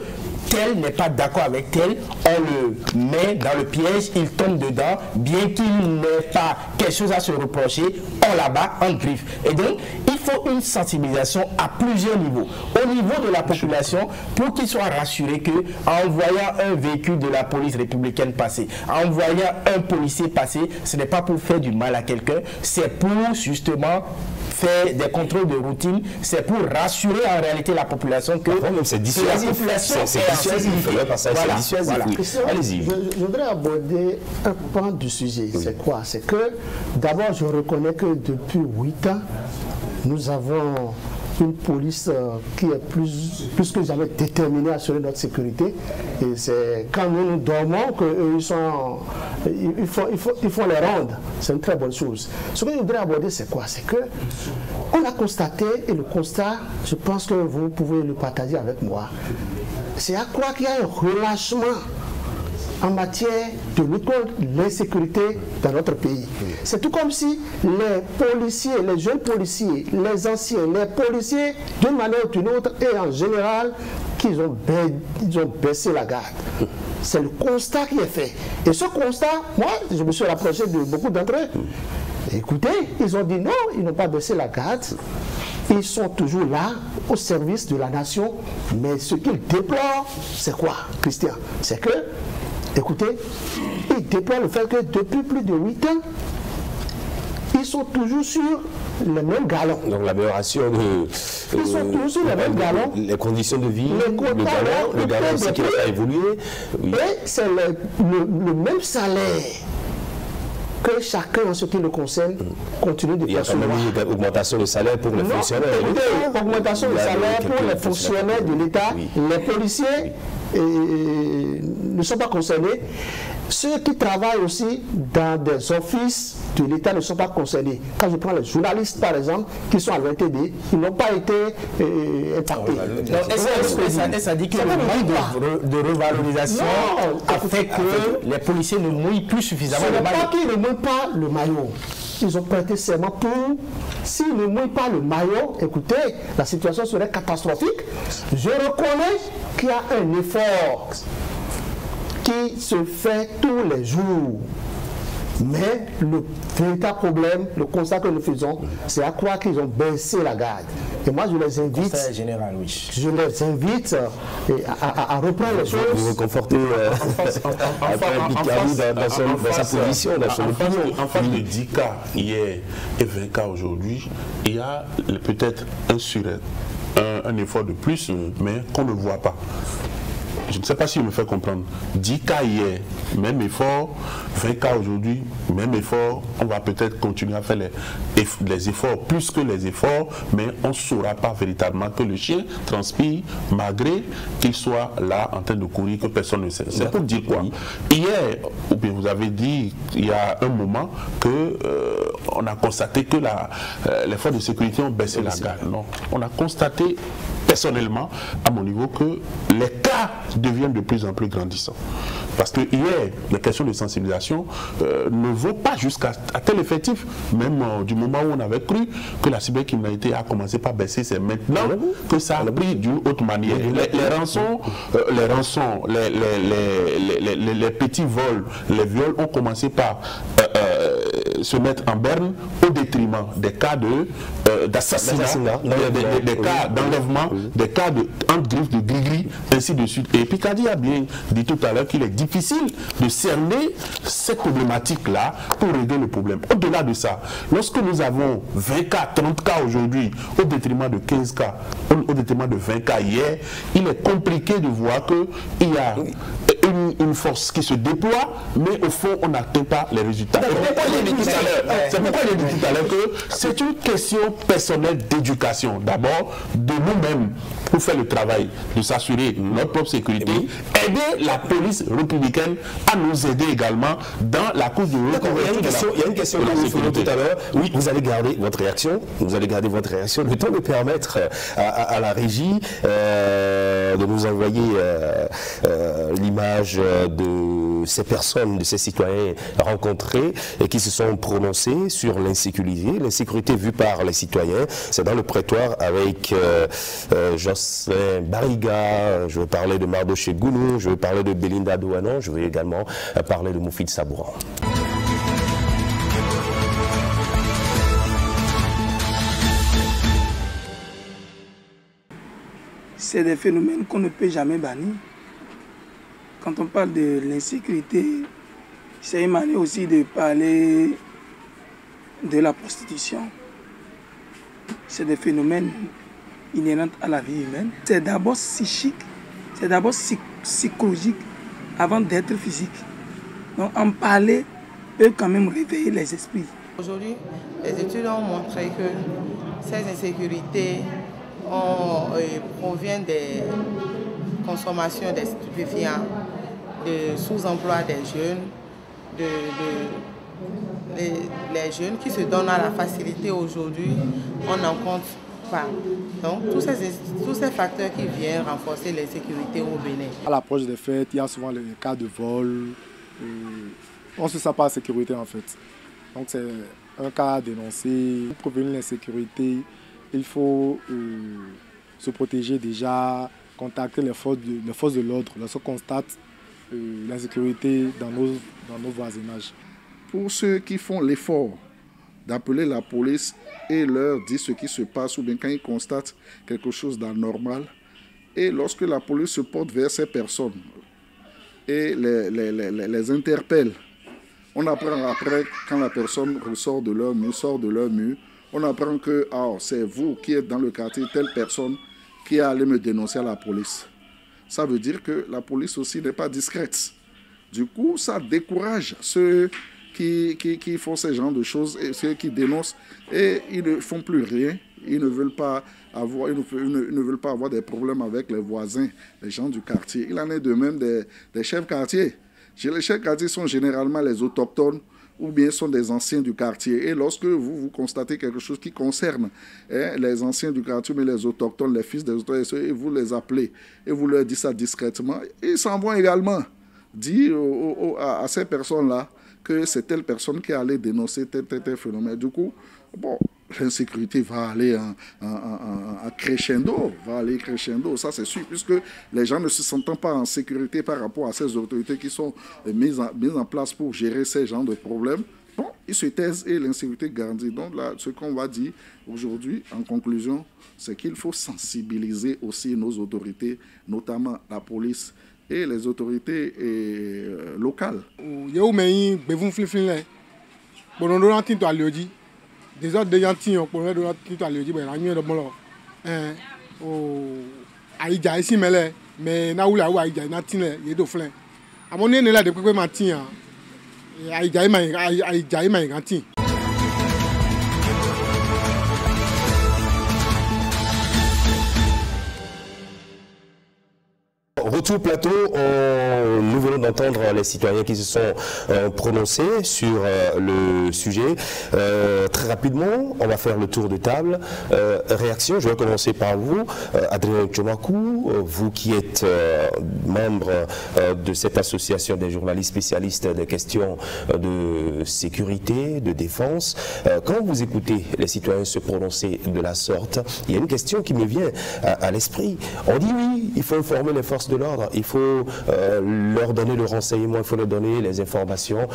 tel n'est pas d'accord avec tel, on le met dans le piège, il tombe dedans, bien qu'il n'ait pas quelque chose à se reprocher, on l'abat en griffe. Et donc, il faut une sensibilisation à plusieurs niveaux. Au niveau de la population, pour qu'ils soient rassurés que, en voyant un véhicule de la police républicaine passer, en voyant un policier passer, ce n'est pas pour faire du mal à quelqu'un, c'est pour justement faire des contrôles de routine, c'est pour rassurer en réalité la population que c'est dissuasif. La population est dissuasif. Un passage dissuasif, oui. Allez-y. Je voudrais aborder un pan du sujet. C'est quoi? C'est que, d'abord, je reconnais que depuis 8 ans, nous avons une police qui est plus que jamais déterminée à assurer notre sécurité. Et c'est quand nous dormons qu'ils font les rondes. C'est une très bonne chose. Ce que je voudrais aborder, c'est quoi? C'est que on a constaté, et le constat, je pense que vous pouvez le partager avec moi, c'est à croire qu'il y a un relâchement en matière de lutte contre l'insécurité dans notre pays. C'est tout comme si les policiers, les jeunes policiers, les anciens, les policiers, d'une manière ou d'une autre, et en général, qu'ils ont baissé la garde. C'est le constat qui est fait. Et ce constat, moi, je me suis rapproché de beaucoup d'entre eux. Écoutez, ils ont dit non, ils n'ont pas baissé la garde. Ils sont toujours là, au service de la nation. Mais ce qu'ils déplorent, c'est quoi, Christian? C'est que, écoutez, ils déplorent le fait que depuis plus de 8 ans, ils sont toujours sur les mêmes galons. Donc l'amélioration de... Ils sont toujours sur les mêmes galons. Les conditions de vie, le galon aussi qui a évolué. Oui. Et c'est le même salaire que chacun, en ce qui le concerne, continue de percevoir. Il y a quand même une augmentation de salaire pour les fonctionnaires. Augmentation de salaire pour les fonctionnaires de l'État. Oui. Les policiers ne sont pas concernés. Ceux qui travaillent aussi dans des offices de l'État ne sont pas concernés. Quand je prends les journalistes, par exemple, qui sont à l'ONTD, ils n'ont pas été impactés. Et ça dit que le manque de revalorisation a fait que les policiers ne mouillent plus suffisamment le maillot. Ce n'est pas qu'ils ne mouillent pas le maillot. Ils ont prêté serment pour... S'ils ne mouillent pas le maillot, écoutez, la situation serait catastrophique. Je reconnais qu'il y a un effort qui se fait tous les jours. Mais le véritable problème, le constat que nous faisons, c'est à croire qu'ils ont baissé la garde. Et moi, je les invite, général, oui. je les invite à reprendre les choses. Vous confortez dans sa position, dans son opinion. En face de 10 cas hier et 20 cas aujourd'hui, il y a peut-être un effort de plus, mais qu'on ne voit pas. Je ne sais pas si je me fais comprendre. 10 cas hier, même effort, 20 cas aujourd'hui, même effort. On va peut-être continuer à faire les efforts, plus que les efforts, mais on ne saura pas véritablement que le chien transpire malgré qu'il soit là en train de courir, que personne ne sait. C'est pour dire quoi? Hier, ou bien vous avez dit, il y a un moment, que on a constaté que les forces de sécurité ont baissé la garde. Non, on a constaté personnellement, à mon niveau, que les cas deviennent de plus en plus grandissants. Parce que hier, les questions de sensibilisation ne vont pas jusqu'à tel effectif, même du moment où on avait cru que la cybercriminalité a commencé par baisser, c'est maintenant que ça a pris d'une autre manière. Les petits vols, les viols ont commencé par se mettre en berne au détriment des cas d'assassinat, des cas d'enlèvement, des cas de griffes de gris-gris, ainsi de suite. Et puis Kadi a bien dit tout à l'heure qu'il est difficile de cerner cette problématique-là pour régler le problème. Au-delà de ça, lorsque nous avons 20 cas, 30 cas aujourd'hui, au détriment de 15 cas, au détriment de 20 cas hier, il est compliqué de voir qu'il y a une force qui se déploie, mais au fond, on n'atteint pas les résultats. C'est pourquoi j'ai dit tout à l'heure que c'est une question personnelle d'éducation. D'abord, de nous-mêmes, pour faire le travail, de s'assurer notre propre sécurité, aider la police républicaine à nous aider également dans la course de recouvrement. Il y a une question que vous posez tout à l'heure. Oui, vous allez garder votre réaction. Vous allez garder votre réaction. Le temps de permettre à la régie de nous envoyer l'image de ces personnes, de ces citoyens rencontrés et qui se sont prononcés sur l'insécurité vue par les citoyens. C'est dans le prétoire avec Jocelyn Bariga, je vais parler de Mardoché Gounou, je vais parler de Belinda Douanon, je vais également parler de Moufid Sabouran. C'est des phénomènes qu'on ne peut jamais bannir. Quand on parle de l'insécurité, c'est une manière aussi de parler de la prostitution. C'est des phénomènes inhérents à la vie humaine. C'est d'abord psychique, c'est d'abord psychologique avant d'être physique. Donc en parler peut quand même réveiller les esprits. Aujourd'hui, les études ont montré que ces insécurités proviennent des consommations des stupéfiants, de sous-emploi des jeunes, les jeunes qui se donnent à la facilité aujourd'hui, on n'en compte pas. Donc tous ces facteurs qui viennent renforcer l'insécurité au Bénin. À l'approche des fêtes, il y a souvent les cas de vol. On ne se sent pas en sécurité en fait. Donc c'est un cas à dénoncer. Pour prévenir l'insécurité, il faut se protéger déjà, contacter les forces de l'ordre lorsqu'on constate l'insécurité dans nos voisinages. Pour ceux qui font l'effort d'appeler la police et leur dire ce qui se passe, ou bien quand ils constatent quelque chose d'anormal, et lorsque la police se porte vers ces personnes et les interpelle, on apprend après, quand la personne ressort de leur mur, on apprend que c'est vous qui êtes dans le quartier, telle personne qui est allée me dénoncer à la police. Ça veut dire que la police aussi n'est pas discrète. Du coup, ça décourage ceux qui font ce genre de choses, et ceux qui dénoncent, et ils ne font plus rien. Ils ne veulent pas avoir des problèmes avec les voisins, les gens du quartier. Il en est de même des chefs quartiers. Les chefs quartiers sont généralement les autochtones ou bien sont des anciens du quartier. Et lorsque vous constatez quelque chose qui concerne les anciens du quartier, mais les autochtones, les fils des autochtones, et vous les appelez et vous leur dites ça discrètement, ils s'en vont également dire à ces personnes-là que c'est telle personne qui est allée dénoncer tel phénomène. Du coup, l'insécurité va aller en crescendo, ça c'est sûr, puisque les gens ne se sentent pas en sécurité par rapport à ces autorités qui sont mises en place pour gérer ces genres de problèmes. Bon, ils se taisent et l'insécurité grandit. Donc là, ce qu'on va dire aujourd'hui, en conclusion, c'est qu'il faut sensibiliser aussi nos autorités, notamment la police et les autorités locales. Des autres des gentils pour le tout à l'heure dit ben la nuit de bon aïja ici mais na oula ou aïja na tine ye do flen amone ne la de pepe matin aïja ma ganti. Retour plateau, nous venons d'entendre les citoyens qui se sont prononcés sur le sujet. Très rapidement, on va faire le tour de table. Réaction, je vais commencer par vous, Adrien Tchomakou, vous qui êtes membre de cette association des journalistes spécialistes des questions de sécurité, de défense. Quand vous écoutez les citoyens se prononcer de la sorte, il y a une question qui me vient à l'esprit. On dit oui, il faut informer les forces de l'ordre, il faut leur donner le renseignement, il faut leur donner les informations.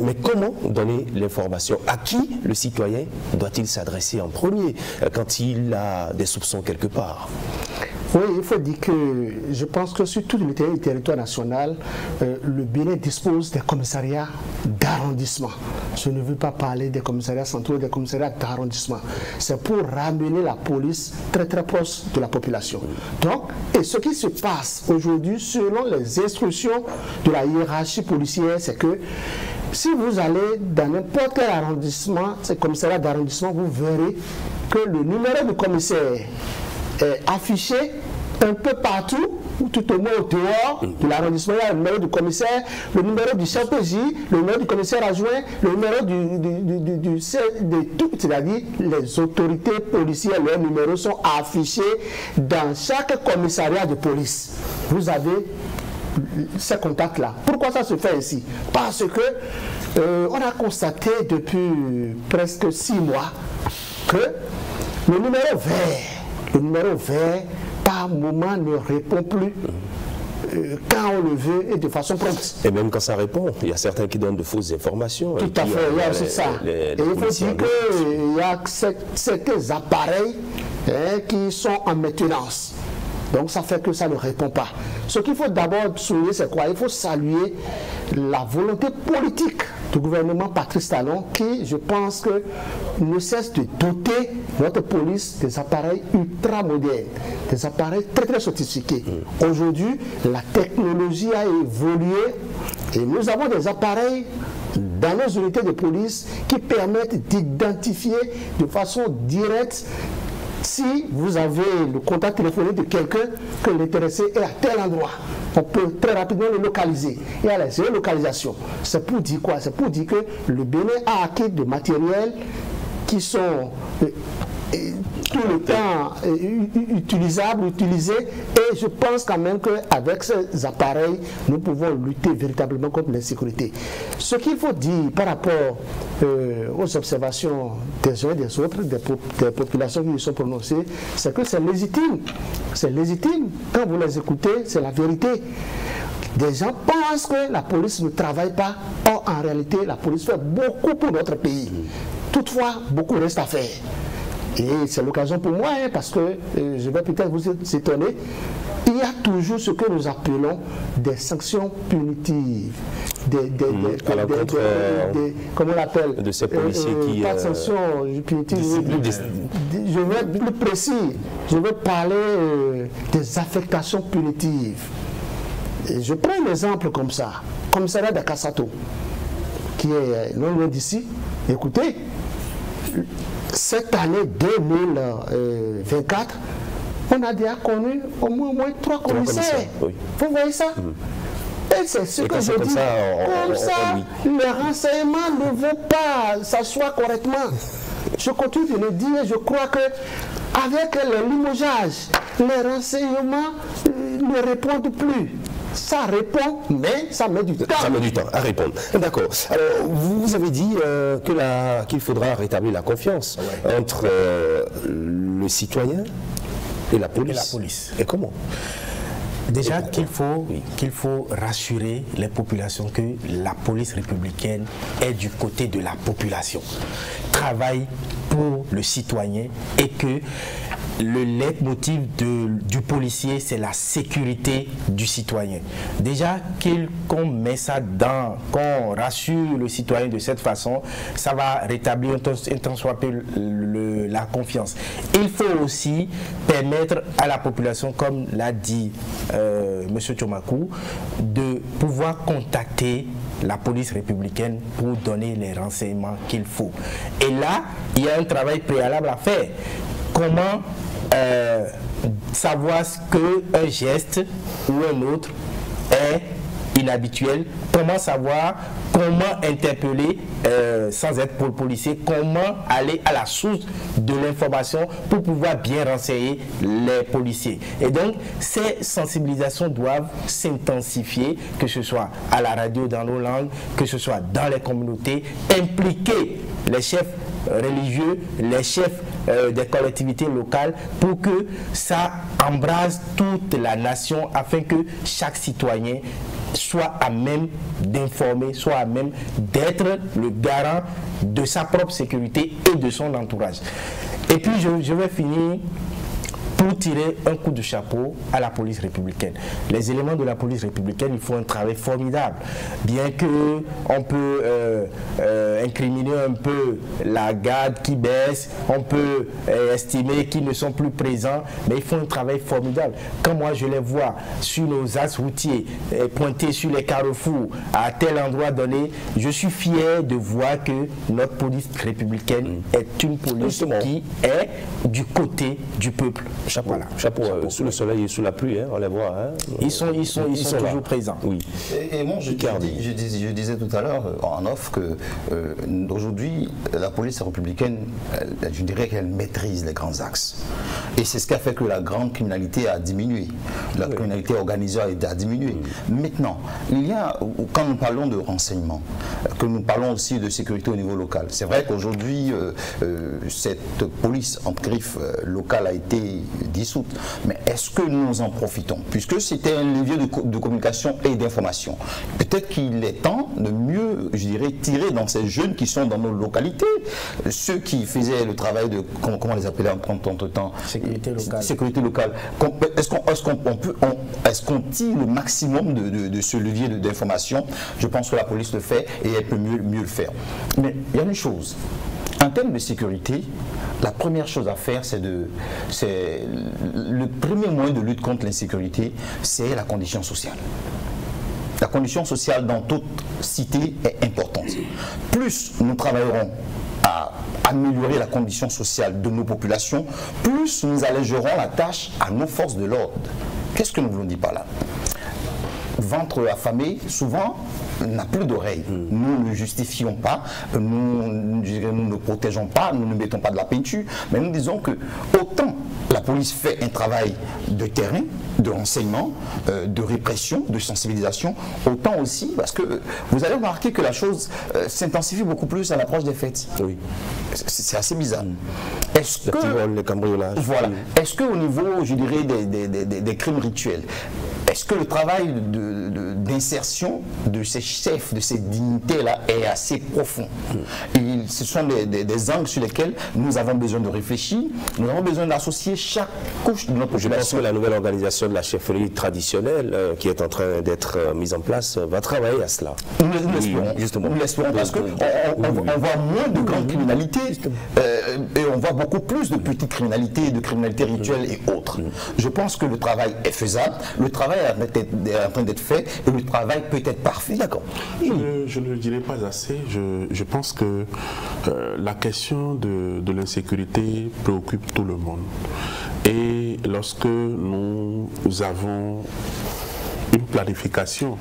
Mais comment donner l'information? À qui le citoyen doit-il s'adresser en premier quand il a des soupçons quelque part? Oui, il faut dire que je pense que sur tout le territoire national, le Bénin dispose des commissariats d'arrondissement. Je ne veux pas parler des commissariats centraux, des commissariats d'arrondissement. C'est pour ramener la police très très proche de la population. Donc, et ce qui se passe aujourd'hui, selon les instructions de la hiérarchie policière, c'est que si vous allez dans n'importe quel arrondissement, ces commissariats d'arrondissement, vous verrez que le numéro du commissaire est affiché un peu partout, ou tout au moins au dehors de l'arrondissement. Il y a le numéro du commissaire, le numéro du chef PJ, le numéro du commissaire adjoint, le numéro de tout, c'est-à-dire les autorités policières, leurs numéros sont affichés dans chaque commissariat de police. Vous avez ces contacts-là. Pourquoi ça se fait ainsi? Parce que on a constaté depuis presque 6 mois que le numéro vert, par moment, ne répond plus quand on le veut et de façon prompte. Et même quand ça répond, il y a certains qui donnent de fausses informations. Tout à fait, il y a aussi ça. Et il faut dire qu'il y a certains appareils qui sont en maintenance. Donc ça fait que ça ne répond pas. Ce qu'il faut d'abord souligner, c'est quoi? Il faut saluer la volonté politique du gouvernement Patrice Talon qui, je pense que, ne cesse de doter notre police des appareils ultra modernes, des appareils très très sophistiqués. Aujourd'hui, la technologie a évolué et nous avons des appareils dans nos unités de police qui permettent d'identifier de façon directe si vous avez le contact téléphonique de quelqu'un, que l'intéressé est à tel endroit. On peut très rapidement le localiser. Et à la géolocalisation, c'est pour dire quoi? C'est pour dire que le Bénin a acquis de matériels qui sont tout le temps utilisables, utilisés, et je pense quand même qu'avec ces appareils, nous pouvons lutter véritablement contre l'insécurité. Ce qu'il faut dire par rapport aux observations des uns et des autres, des populations qui nous sont prononcées, c'est que c'est légitime. C'est légitime. Quand vous les écoutez, c'est la vérité. Des gens pensent que la police ne travaille pas. Or, en réalité, la police fait beaucoup pour notre pays. Toutefois, beaucoup reste à faire. Et c'est l'occasion pour moi, parce que je vais peut-être vous étonner, il y a toujours ce que nous appelons des sanctions punitives. Comment on l'appelle? De ces policiers qui... Pas de sanctions punitives. Je vais être plus précis. Je vais parler des affectations punitives. Et je prends un exemple comme ça. Commissariat de Kassato, qui est non loin d'ici. Écoutez, cette année 2024, on a déjà connu au moins 3 commissaires. Oui. Vous voyez ça? Et c'est ce que je dis. Comme ça, les renseignements ne vont pas s'asseoir correctement. Je continue de le dire, je crois que avec le limogeage, les renseignements ne répondent plus. Ça répond, mais ça met du temps. Ça met du temps à répondre. D'accord. Alors, vous avez dit qu'il faudra rétablir la confiance entre le citoyen et la police. Et comment? Déjà qu'il faut rassurer les populations que la police républicaine est du côté de la population, travaille pour le citoyen et que le leitmotiv du policier, c'est la sécurité du citoyen. Déjà qu'on met ça qu'on rassure le citoyen de cette façon, ça va rétablir un tant soit peu la confiance. Il faut aussi permettre à la population, comme l'a dit M. Tchomakou, de pouvoir contacter la police républicaine pour donner les renseignements qu'il faut. Et là, il y a un travail préalable à faire. Comment savoir ce qu'un geste ou un autre est inhabituel, comment savoir, comment interpeller sans être pour le policier, comment aller à la source de l'information pour pouvoir bien renseigner les policiers. Et donc, ces sensibilisations doivent s'intensifier, que ce soit à la radio dans nos langues, que ce soit dans les communautés, impliquer les chefs religieux, les chefs des collectivités locales pour que ça embrase toute la nation afin que chaque citoyen soit à même d'informer, soit à même d'être le garant de sa propre sécurité et de son entourage. Et puis je vais finir pour tirer un coup de chapeau à la police républicaine. Les éléments de la police républicaine, ils font un travail formidable. Bien que on peut incriminer un peu la garde qui baisse, on peut estimer qu'ils ne sont plus présents, mais ils font un travail formidable. Quand moi je les vois sur nos axes routiers, pointés sur les carrefours, à tel endroit donné, je suis fier de voir que notre police républicaine est une police qui est du côté du peuple. Chapeau, voilà. Chapeau, sous le soleil et sous la pluie, on les voit. Hein. Ils sont toujours présents. Oui. Et moi, je disais tout à l'heure en off que aujourd'hui, la police républicaine, je dirais qu'elle maîtrise les grands axes. Et c'est ce qui a fait que la grande criminalité a diminué. La criminalité organisée a diminué. Maintenant, il y a, quand nous parlons de renseignement, que nous parlons aussi de sécurité au niveau local, c'est vrai qu'aujourd'hui, cette police en griffe locale a été dissoute. Mais est-ce que nous en profitons? Puisque c'était un levier de communication et d'information. Peut-être qu'il est temps de mieux, je dirais, tirer dans ces jeunes qui sont dans nos localités, ceux qui faisaient le travail de, comment on les appelait en temps? Sécurité locale. Sécurité locale. Est-ce qu'on tire le maximum de ce levier d'information? Je pense que la police le fait et elle peut mieux le faire. Mais il y a une chose. En termes de sécurité, la première chose à faire, c'est le premier moyen de lutte contre l'insécurité, c'est la condition sociale. La condition sociale dans toute cité est importante. Plus nous travaillerons à améliorer la condition sociale de nos populations, plus nous allégerons la tâche à nos forces de l'ordre. Qu'est-ce que nous voulons dire par là? Ventre affamé, souvent, n'a plus d'oreilles. Nous ne justifions pas, nous ne protégeons pas, nous ne mettons pas de la peinture, mais nous disons que autant la police fait un travail de terrain, de renseignement, de répression, de sensibilisation, autant aussi, parce que vous allez remarquer que la chose s'intensifie beaucoup plus à l'approche des fêtes. Oui. C'est assez bizarre. Est-ce que les cambriolages. Voilà. Est-ce qu'au niveau, je dirais, des crimes rituels, est-ce que le travail d'insertion de ces chefs, de ces dignités-là est assez profond? Et ce sont des angles sur lesquels nous avons besoin de réfléchir, nous avons besoin d'associer chaque couche de notre population. Je pense que la nouvelle organisation de la chefferie traditionnelle qui est en train d'être mise en place va travailler à cela. Nous l'espérons, justement. Nous l'espérons parce qu'on voit moins de grandes criminalités et on voit beaucoup plus de petites criminalités, de criminalité rituelle et autres. Je pense que le travail est faisable, le travail est en train d'être fait et le travail peut être parfait. D'accord. Je ne le dirai pas assez. Je pense que la question de l'insécurité préoccupe tout le monde. Et lorsque nous avons une planification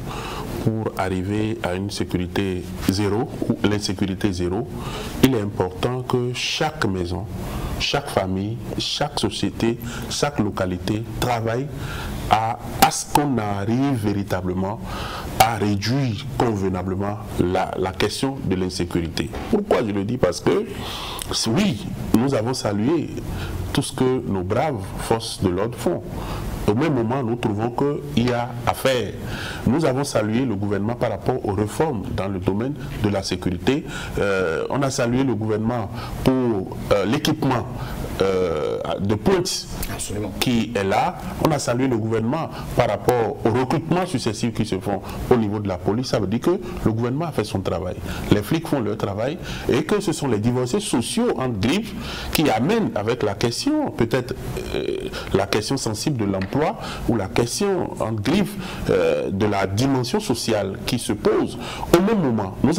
pour arriver à une sécurité zéro ou l'insécurité zéro, il est important que chaque maison, chaque famille, chaque société, chaque localité travaille à ce qu'on arrive véritablement à réduire convenablement la question de l'insécurité. Pourquoi je le dis? Parce que oui, nous avons salué tout ce que nos braves forces de l'ordre font. Au même moment, nous trouvons qu'il y a à faire. Nous avons salué le gouvernement par rapport aux réformes dans le domaine de la sécurité. On a salué le gouvernement pour l'équipement de pointe qui est là. On a salué le gouvernement par rapport aux recrutements successifs qui se font au niveau de la police. Ça veut dire que le gouvernement a fait son travail. Les flics font leur travail et que ce sont les divorcés sociaux en grippe qui amènent avec la question, peut-être la question sensible de l'emploi ou la question en griffe de la dimension sociale qui se pose. Au même moment, nous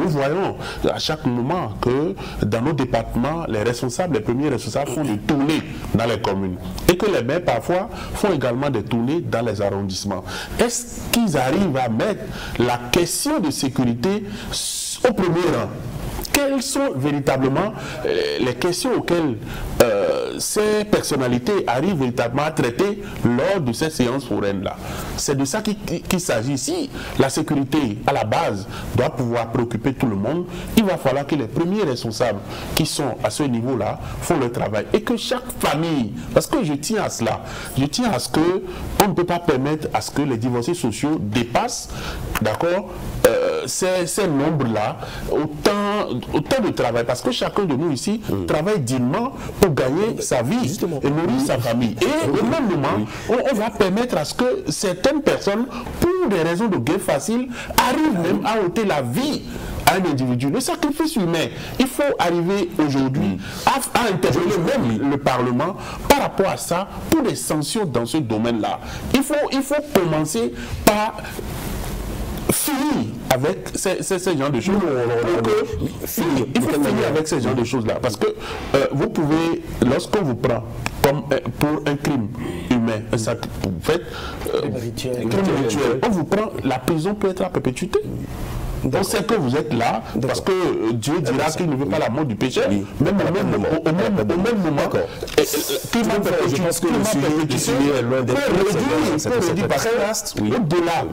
voyons à chaque moment que dans nos départements, les premiers responsables font des tournées dans les communes et que les maires parfois font également des tournées dans les arrondissements. Est-ce qu'ils arrivent à mettre la question de sécurité au premier rang? Quelles sont véritablement les questions auxquelles ces personnalités arrivent véritablement à traiter lors de ces séances foraines-là? C'est de ça qu'il s'agit ici. La sécurité, à la base, doit pouvoir préoccuper tout le monde. Il va falloir que les premiers responsables qui sont à ce niveau-là font le travail. Et que chaque famille, parce que je tiens à cela, je tiens à ce qu'on ne peut pas permettre à ce que les divorcés sociaux dépassent, d'accord, ces nombres-là, autant de travail, parce que chacun de nous ici travaille dignement pour gagner sa vie et nourrir sa famille. Et au même moment, on va permettre à ce que certaines personnes, pour des raisons de gain facile, arrivent même à ôter la vie à un individu. Le sacrifice humain, il faut arriver aujourd'hui à interpeller même le Parlement par rapport à ça pour des sanctions dans ce domaine-là. Il faut commencer par finir avec ces genres de choses. Il faut finir avec ces genres de choses-là. Parce que vous pouvez, lorsqu'on vous prend comme pour un crime humain, crime rituel, on vous prend, la prison peut être à perpétuité. On sait que vous êtes là parce que Dieu dira qu'il ne veut pas la mort du péché. Même au même moment. Je pense que le sujet est loin d'être au-delà.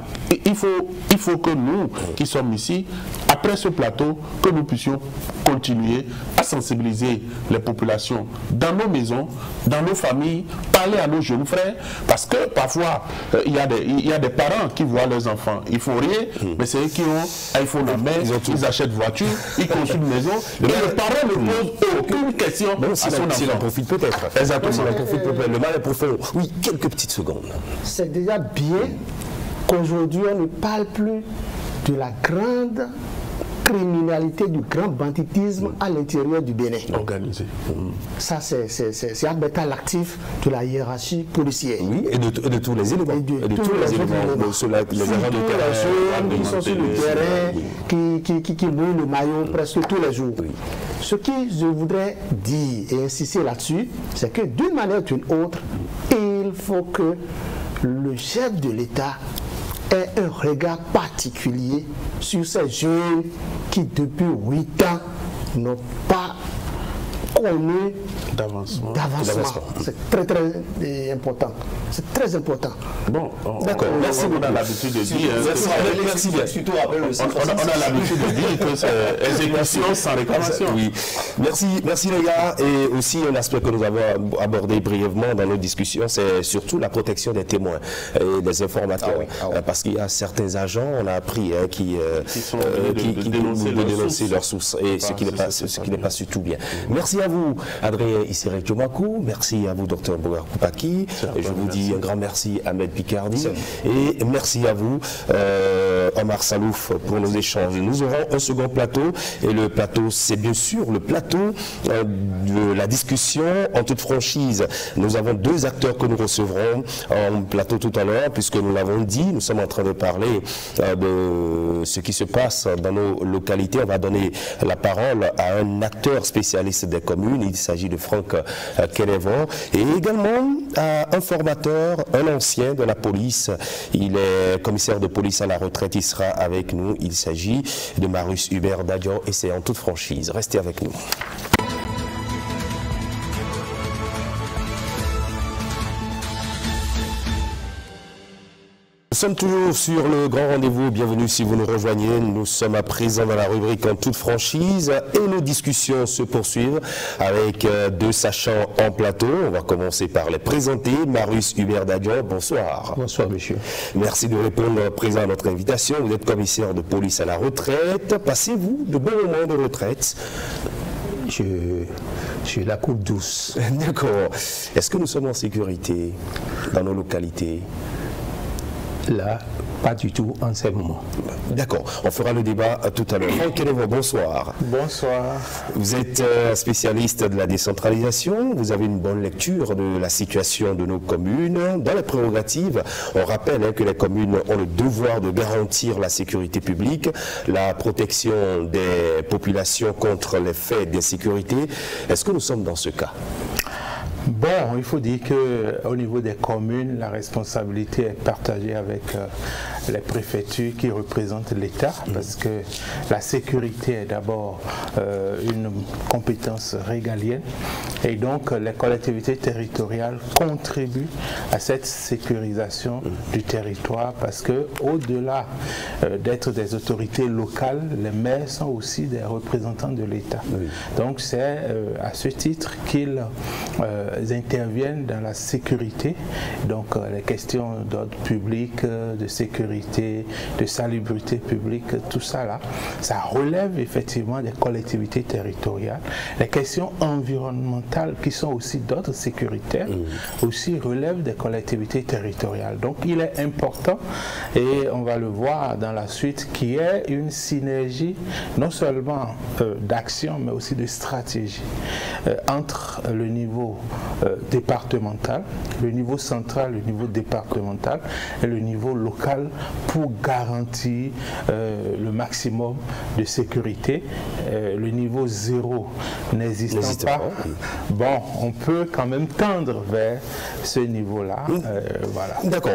Il faut que nous qui sommes ici, après ce plateau, que nous puissions continuer à sensibiliser les populations dans nos maisons, dans nos familles, parler à nos jeunes frères, parce que parfois il y a des parents qui voient leurs enfants, ils font rien, mais c'est eux qui ont iPhone en main, ils achètent voiture, ils construisent une maison, et les parents ne posent aucune question à son enfant. S'il en profite peut-être. Exactement. S'il en profite peut-être. Le mal est profond. Oui, quelques petites secondes. C'est déjà bien qu'aujourd'hui on ne parle plus de la grande criminalité, du grand banditisme à l'intérieur du Bénin. Organisé. Ça, c'est un bétal actif de la hiérarchie policière. Oui, et de tous les éléments. Et de tous les éléments. Les agents de terrain qui sont sur le terrain, qui mouillent le maillot presque tous les jours. Oui. Ce que je voudrais dire et insister là-dessus, c'est que d'une manière ou d'une autre, il faut que le chef de l'État ait un regard particulier sur ces jeunes qui depuis 8 ans n'ont pas connu d'avancement. C'est très très important. C'est très important. Bon, d'accord. Merci. On a l'habitude de dire. Merci bien. Surtout après le on a l'habitude de dire que c'est exécution sans réclamation. Oui. Merci les gars. Et aussi un aspect que nous avons abordé brièvement dans nos discussions, c'est surtout la protection des témoins et des informateurs. Parce qu'il y a certains agents, on a appris, qui dénoncer leurs sources, et ce qui n'est pas du tout bien. Merci à vous, Adrien Isirek-Jomakou. Merci à vous, Dr Bogar Koupaki. Je vous dis un grand merci à Ahmed Picardi. Et merci à vous, Omar Salouf, pour nos échanges. Nous aurons un second plateau. Et le plateau, c'est bien sûr le plateau de la discussion en toute franchise. Nous avons 2 acteurs que nous recevrons en plateau tout à l'heure, puisque nous l'avons dit, nous sommes en train de parler de ce qui se passe dans nos localités. On va donner la parole à un acteur spécialiste des communes. Il s'agit de Franck Kélévon. Et également à un formateur, un ancien de la police. Il est commissaire de police à la retraite. Il sera avec nous. Il s'agit de Marius Hubert Dadian. Et c'est en toute franchise. Restez avec nous. Nous sommes toujours sur le grand rendez-vous. Bienvenue si vous nous rejoignez. Nous sommes à présent dans la rubrique en toute franchise et nos discussions se poursuivent avec 2 sachants en plateau. On va commencer par les présenter. Marius Hubert Dadian, bonsoir. Bonsoir monsieur. Merci de répondre présent à notre invitation. Vous êtes commissaire de police à la retraite. Passez-vous de bons moments de retraite? Je la coupe douce. D'accord. Est-ce que nous sommes en sécurité dans nos localités? Là, pas du tout en ce moment. D'accord, on fera le débat tout à l'heure. Franck Kélévon, bonsoir. Bonsoir. Vous êtes spécialiste de la décentralisation, vous avez une bonne lecture de la situation de nos communes. Dans les prérogatives, on rappelle que les communes ont le devoir de garantir la sécurité publique, la protection des populations contre les faits d'insécurité. Est-ce que nous sommes dans ce cas ? Bon, il faut dire qu'au niveau des communes, la responsabilité est partagée avec les préfectures qui représentent l'État, parce que la sécurité est d'abord une compétence régalienne, et donc les collectivités territoriales contribuent à cette sécurisation du territoire, parce que au-delà d'être des autorités locales, les maires sont aussi des représentants de l'État. Oui. Donc c'est à ce titre qu'ils interviennent dans la sécurité, donc les questions d'ordre public, de sécurité, de salubrité publique, tout ça là, ça relève effectivement des collectivités territoriales. Les questions environnementales qui sont aussi d'ordre sécuritaire aussi relèvent des collectivités territoriales. Donc il est important, et on va le voir dans la suite, qu'il y ait une synergie non seulement d'action mais aussi de stratégie entre le niveau départemental, le niveau central, le niveau départemental et le niveau local pour garantir le maximum de sécurité le niveau 0 n'existant pas, bon, on peut quand même tendre vers ce niveau-là. Voilà. D'accord,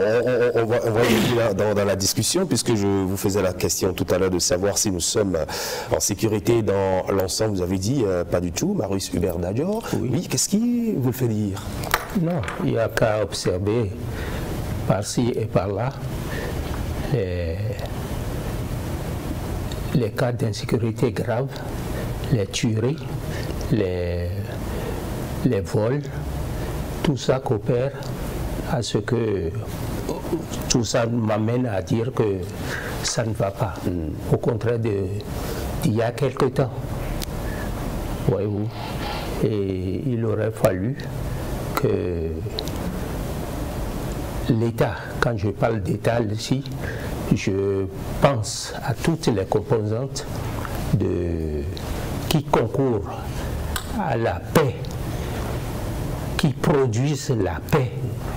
on va y venir dans la discussion, puisque je vous faisais la question tout à l'heure de savoir si nous sommes en sécurité dans l'ensemble. Vous avez dit pas du tout, Marius Hubert Dadior. Oui, qu'est-ce qui vous fait dire? Non, il n'y a qu'à observer par-ci et par-là les cas d'insécurité graves, les tueries, les vols, tout ça coopère à ce que tout ça m'amène à dire que ça ne va pas. Au contraire d'il y a quelque temps, voyez-vous, et il aurait fallu que l'État, quand je parle d'État ici, je pense à toutes les composantes qui concourent à la paix, qui produisent la paix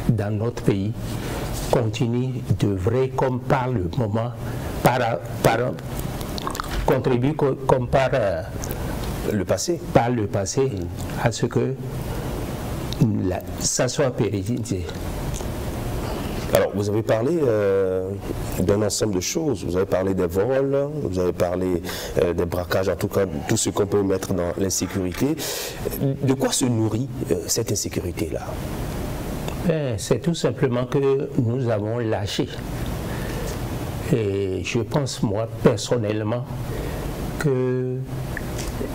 dans notre pays, continuent d'œuvrer comme par le moment, contribuent comme par le passé, à ce que ça soit pérennisé. Alors, vous avez parlé d'un ensemble de choses. Vous avez parlé des vols, vous avez parlé des braquages, en tout cas, tout ce qu'on peut mettre dans l'insécurité. De quoi se nourrit cette insécurité-là? C'est tout simplement que nous avons lâché. Et je pense, moi, personnellement, que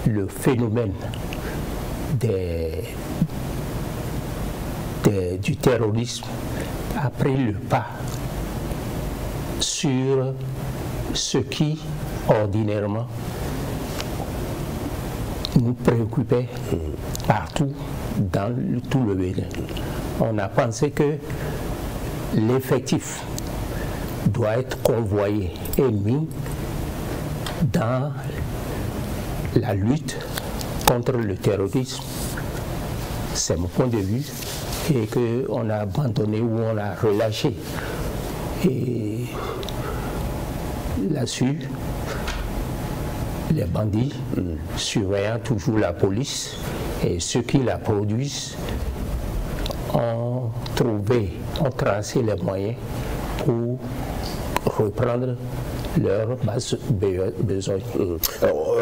le phénomène du terrorisme a pris le pas sur ce qui, ordinairement, nous préoccupait partout dans tout le Bénin. On a pensé que l'effectif doit être convoyé et mis dans la lutte contre le terrorisme. C'est mon point de vue. Et qu'on a abandonné ou on a relâché. Et là-dessus, les bandits surveillant toujours la police et ceux qui la produisent ont tracé les moyens pour reprendre leurs besoins. Alors,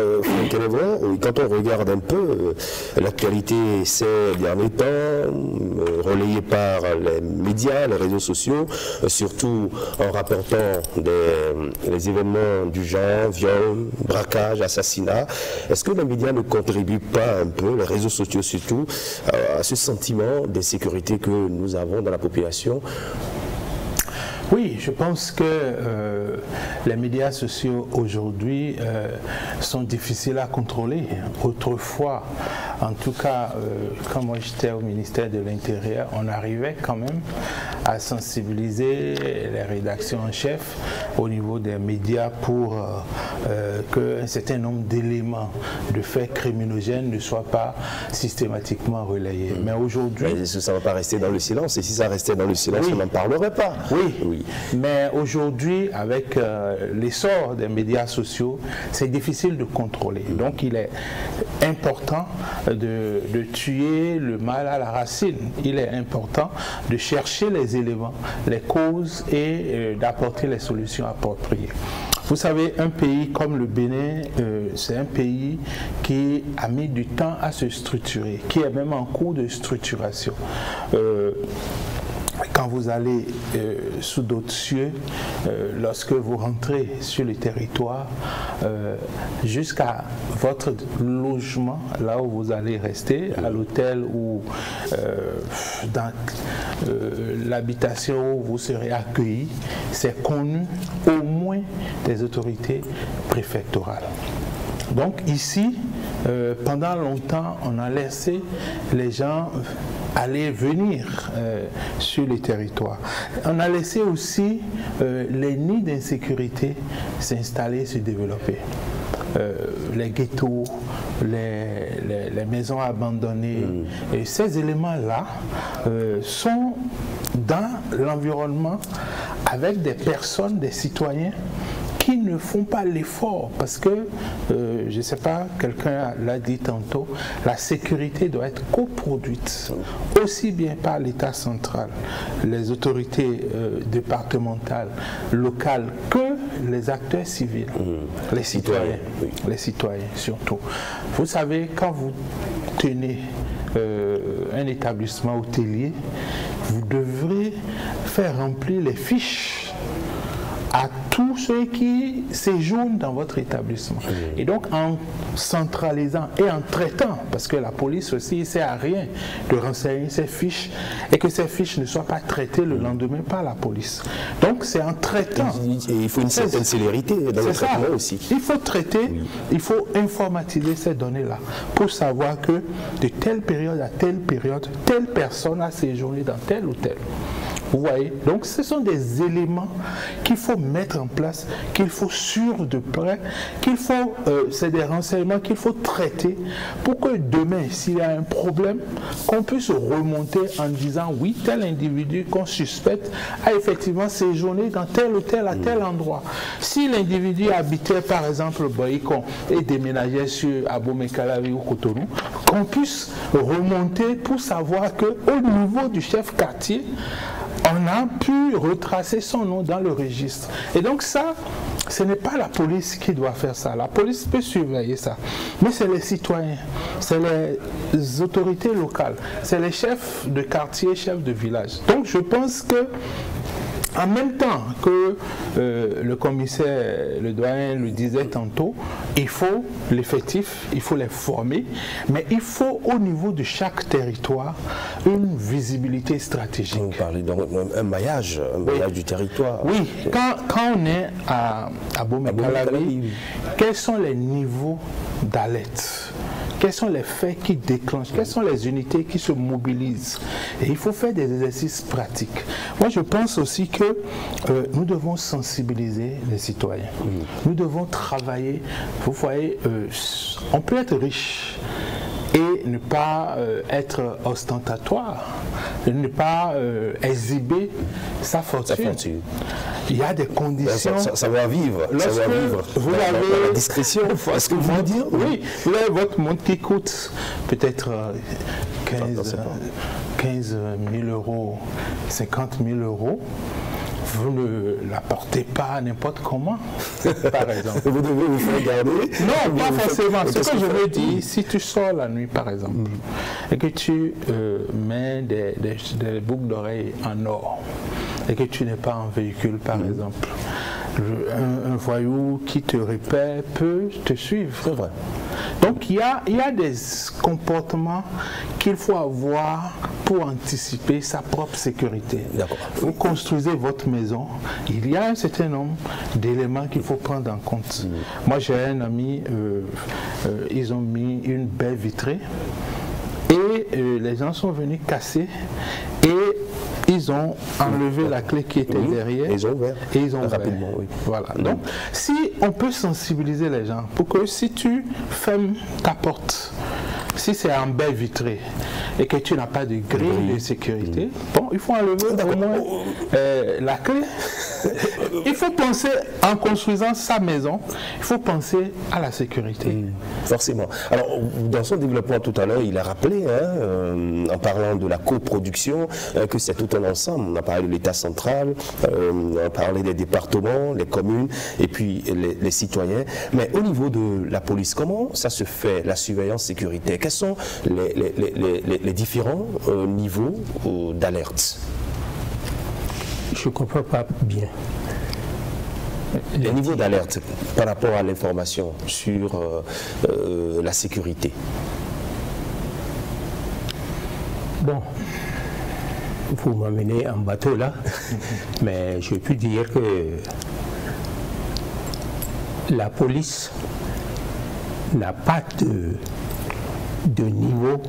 quand on regarde un peu l'actualité ces derniers temps, relayée par les médias, les réseaux sociaux, surtout en rapportant les événements du genre, viol, braquage, assassinat, est-ce que les médias ne contribuent pas un peu, les réseaux sociaux surtout, à ce sentiment d'insécurité que nous avons dans la population? Oui, je pense que les médias sociaux aujourd'hui sont difficiles à contrôler. Autrefois, en tout cas, quand moi j'étais au ministère de l'Intérieur, on arrivait quand même à sensibiliser les rédactions en chef au niveau des médias pour qu'un certain nombre d'éléments de faits criminogènes ne soient pas systématiquement relayés. Mais aujourd'hui... Ça ne va pas rester dans le silence, et si ça restait dans le silence, on n'en parlerait pas. Oui. Mais aujourd'hui, avec l'essor des médias sociaux, c'est difficile de contrôler. Donc il est important de tuer le mal à la racine. Il est important de chercher les éléments, les causes et d'apporter les solutions appropriées. Vous savez, un pays comme le Bénin, c'est un pays qui a mis du temps à se structurer, qui est même en cours de structuration. Quand vous allez sous d'autres cieux, lorsque vous rentrez sur le territoire, jusqu'à votre logement, là où vous allez rester, à l'hôtel ou dans l'habitation où vous serez accueilli, c'est connu au moins des autorités préfectorales. Donc ici, pendant longtemps, on a laissé les gens aller venir sur les territoires. On a laissé aussi les nids d'insécurité s'installer, se développer. Les ghettos, les maisons abandonnées, et ces éléments-là sont dans l'environnement avec des personnes, des citoyens qui ne font pas l'effort parce que, je ne sais pas, quelqu'un l'a dit tantôt, la sécurité doit être coproduite aussi bien par l'État central, les autorités départementales, locales, que les acteurs civils, les citoyens, les citoyens surtout. Vous savez, quand vous tenez un établissement hôtelier, vous devrez faire remplir les fiches à tous ceux qui séjournent dans votre établissement. Et donc en centralisant et en traitant, parce que la police aussi ne sert à rien de renseigner ces fiches et que ces fiches ne soient pas traitées le lendemain par la police. Donc c'est en traitant. Et il faut une certaine célérité dans le traitement aussi. Il faut traiter, il faut informatiser ces données-là pour savoir que de telle période à telle période, telle personne a séjourné dans telle ou telle. Vous voyez? Donc ce sont des éléments qu'il faut mettre en place, qu'il faut suivre de près, c'est des renseignements qu'il faut traiter pour que demain, s'il y a un problème, qu'on puisse remonter en disant oui, tel individu qu'on suspecte a effectivement séjourné dans tel ou tel à tel endroit. Si l'individu habitait par exemple Boïkon et déménageait sur Abomey-Calavi ou Cotonou, qu'on puisse remonter pour savoir qu'au niveau du chef quartier, on a pu retracer son nom dans le registre. Et donc ça, ce n'est pas la police qui doit faire ça. La police peut surveiller ça. Mais c'est les citoyens, c'est les autorités locales, c'est les chefs de quartier, chefs de village. Donc je pense que en même temps que le commissaire, le doyen le disait tantôt, il faut l'effectif, il faut les former, mais il faut au niveau de chaque territoire une visibilité stratégique. Vous parlez d'un maillage, du territoire. Oui, quand on est à Abomey-Calavi, quels sont les niveaux d'alerte? Quels sont les faits qui déclenchent? Quelles sont les unités qui se mobilisent? Et il faut faire des exercices pratiques. Moi, je pense aussi que nous devons sensibiliser les citoyens. Nous devons travailler. Vous voyez, on peut être riche et ne pas être ostentatoire, ne pas exhiber sa fortune. Il y a des conditions. Savoir vivre. Lorsque vous avez la discrétion, est-ce que vous voulez dire? Oui, vous avez votre montre qui coûte peut-être 15 000 euros, 50 000 euros. Vous ne la portez pas n'importe comment, par exemple. Vous devez vous faire garder. Non, pas forcément. Ce que je veux dire, si tu sors la nuit, par exemple, et que tu mets des boucles d'oreilles en or, et que tu n'es pas en véhicule, par exemple, un voyou qui te repère peut te suivre. C'est vrai. Donc il y a des comportements qu'il faut avoir pour anticiper sa propre sécurité. Vous construisez votre maison, il y a un certain nombre d'éléments qu'il faut prendre en compte. Moi j'ai un ami, ils ont mis une baie vitrée et les gens sont venus casser et ils ont enlevé la clé qui était derrière. Ils ont ouvert. Et ils ont rapidement, ouvert. Voilà. Donc, si on peut sensibiliser les gens pour que si tu fermes ta porte, si c'est en baie vitrée et que tu n'as pas de grille de sécurité, bon, il faut enlever au moins la clé. Il faut penser, en construisant sa maison, il faut penser à la sécurité. Forcément. Alors, dans son développement tout à l'heure, il a rappelé, en parlant de la coproduction, que c'est tout un ensemble. On a parlé de l'État central, on a parlé des départements, les communes, et puis les citoyens. Mais au niveau de la police, comment ça se fait, la surveillance sécuritaire? Quels sont les différents niveaux d'alerte? Je ne comprends pas bien. Les niveaux d'alerte par rapport à l'information sur la sécurité. Bon, vous m'amenez en bateau là, mais je peux dire que la police n'a pas de niveau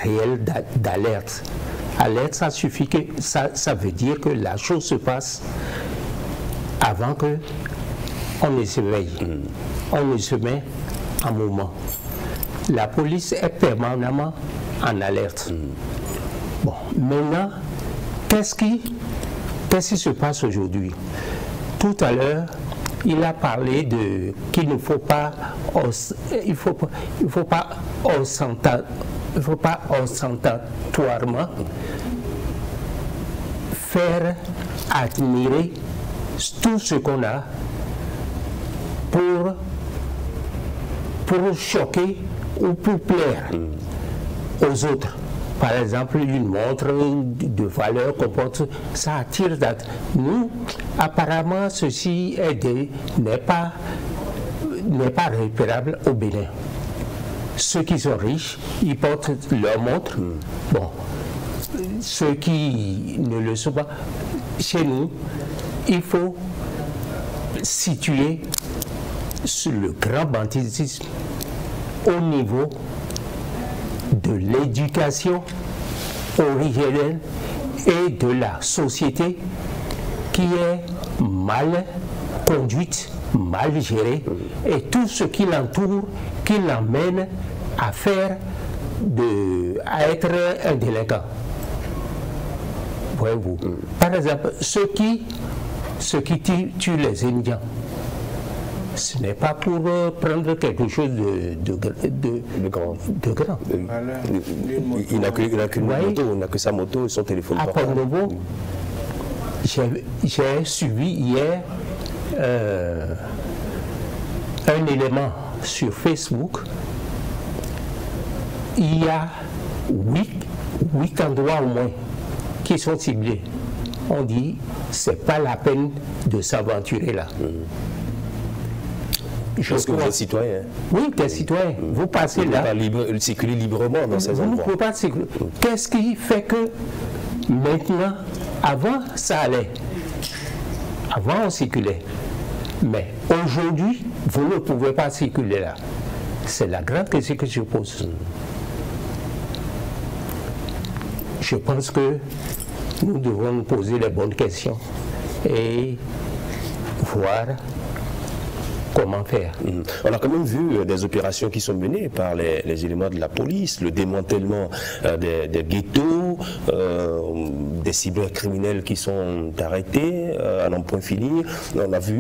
réel d'alerte. Alerte, ça suffit que ça veut dire que la chose se passe avant que on ne se veille. On ne se met en mouvement. La police est permanemment en alerte. Bon, maintenant, qu'est-ce qui se passe aujourd'hui? Tout à l'heure, il a parlé de qu'il ne faut pas, ostentatoirement faire admirer tout ce qu'on a pour choquer ou pour plaire aux autres. Par exemple, une montre de valeur qu'on porte, ça attire. Nous, apparemment, ceci n'est pas réparable au Bénin. Ceux qui sont riches, ils portent leur montre. Bon, ceux qui ne le sont pas, chez nous, il faut situer sur le grand banditisme au niveau de l'éducation originelle et de la société qui est mal conduite, mal gérée, et tout ce qui l'entoure, qui l'emmène à à être un délinquant. Voyez-vous. Par exemple, ceux qui tuent les Indiens, ce n'est pas pour prendre quelque chose de grand. Il n'a qu'une moto, il n'a que sa moto et son téléphone portable. À Port-Nouveau, j'ai suivi hier un élément sur Facebook. Il y a 8 endroits au moins qui sont ciblés. On dit, c'est pas la peine de s'aventurer là. Parce que vous êtes citoyen. Oui, des citoyens. Vous passez là. Vous ne pouvez pas circuler librement dans ces endroits. Vous ne pouvez pas circuler. Qu'est-ce qui fait que maintenant, avant, ça allait. Avant, on circulait. Mais aujourd'hui, vous ne pouvez pas circuler là. C'est la grande question que je pose. Je pense que nous devons nous poser les bonnes questions et voir comment faire. On a quand même vu des opérations qui sont menées par les éléments de la police, le démantèlement des ghettos, des cybercriminels qui sont arrêtés à n'en point finir. On a vu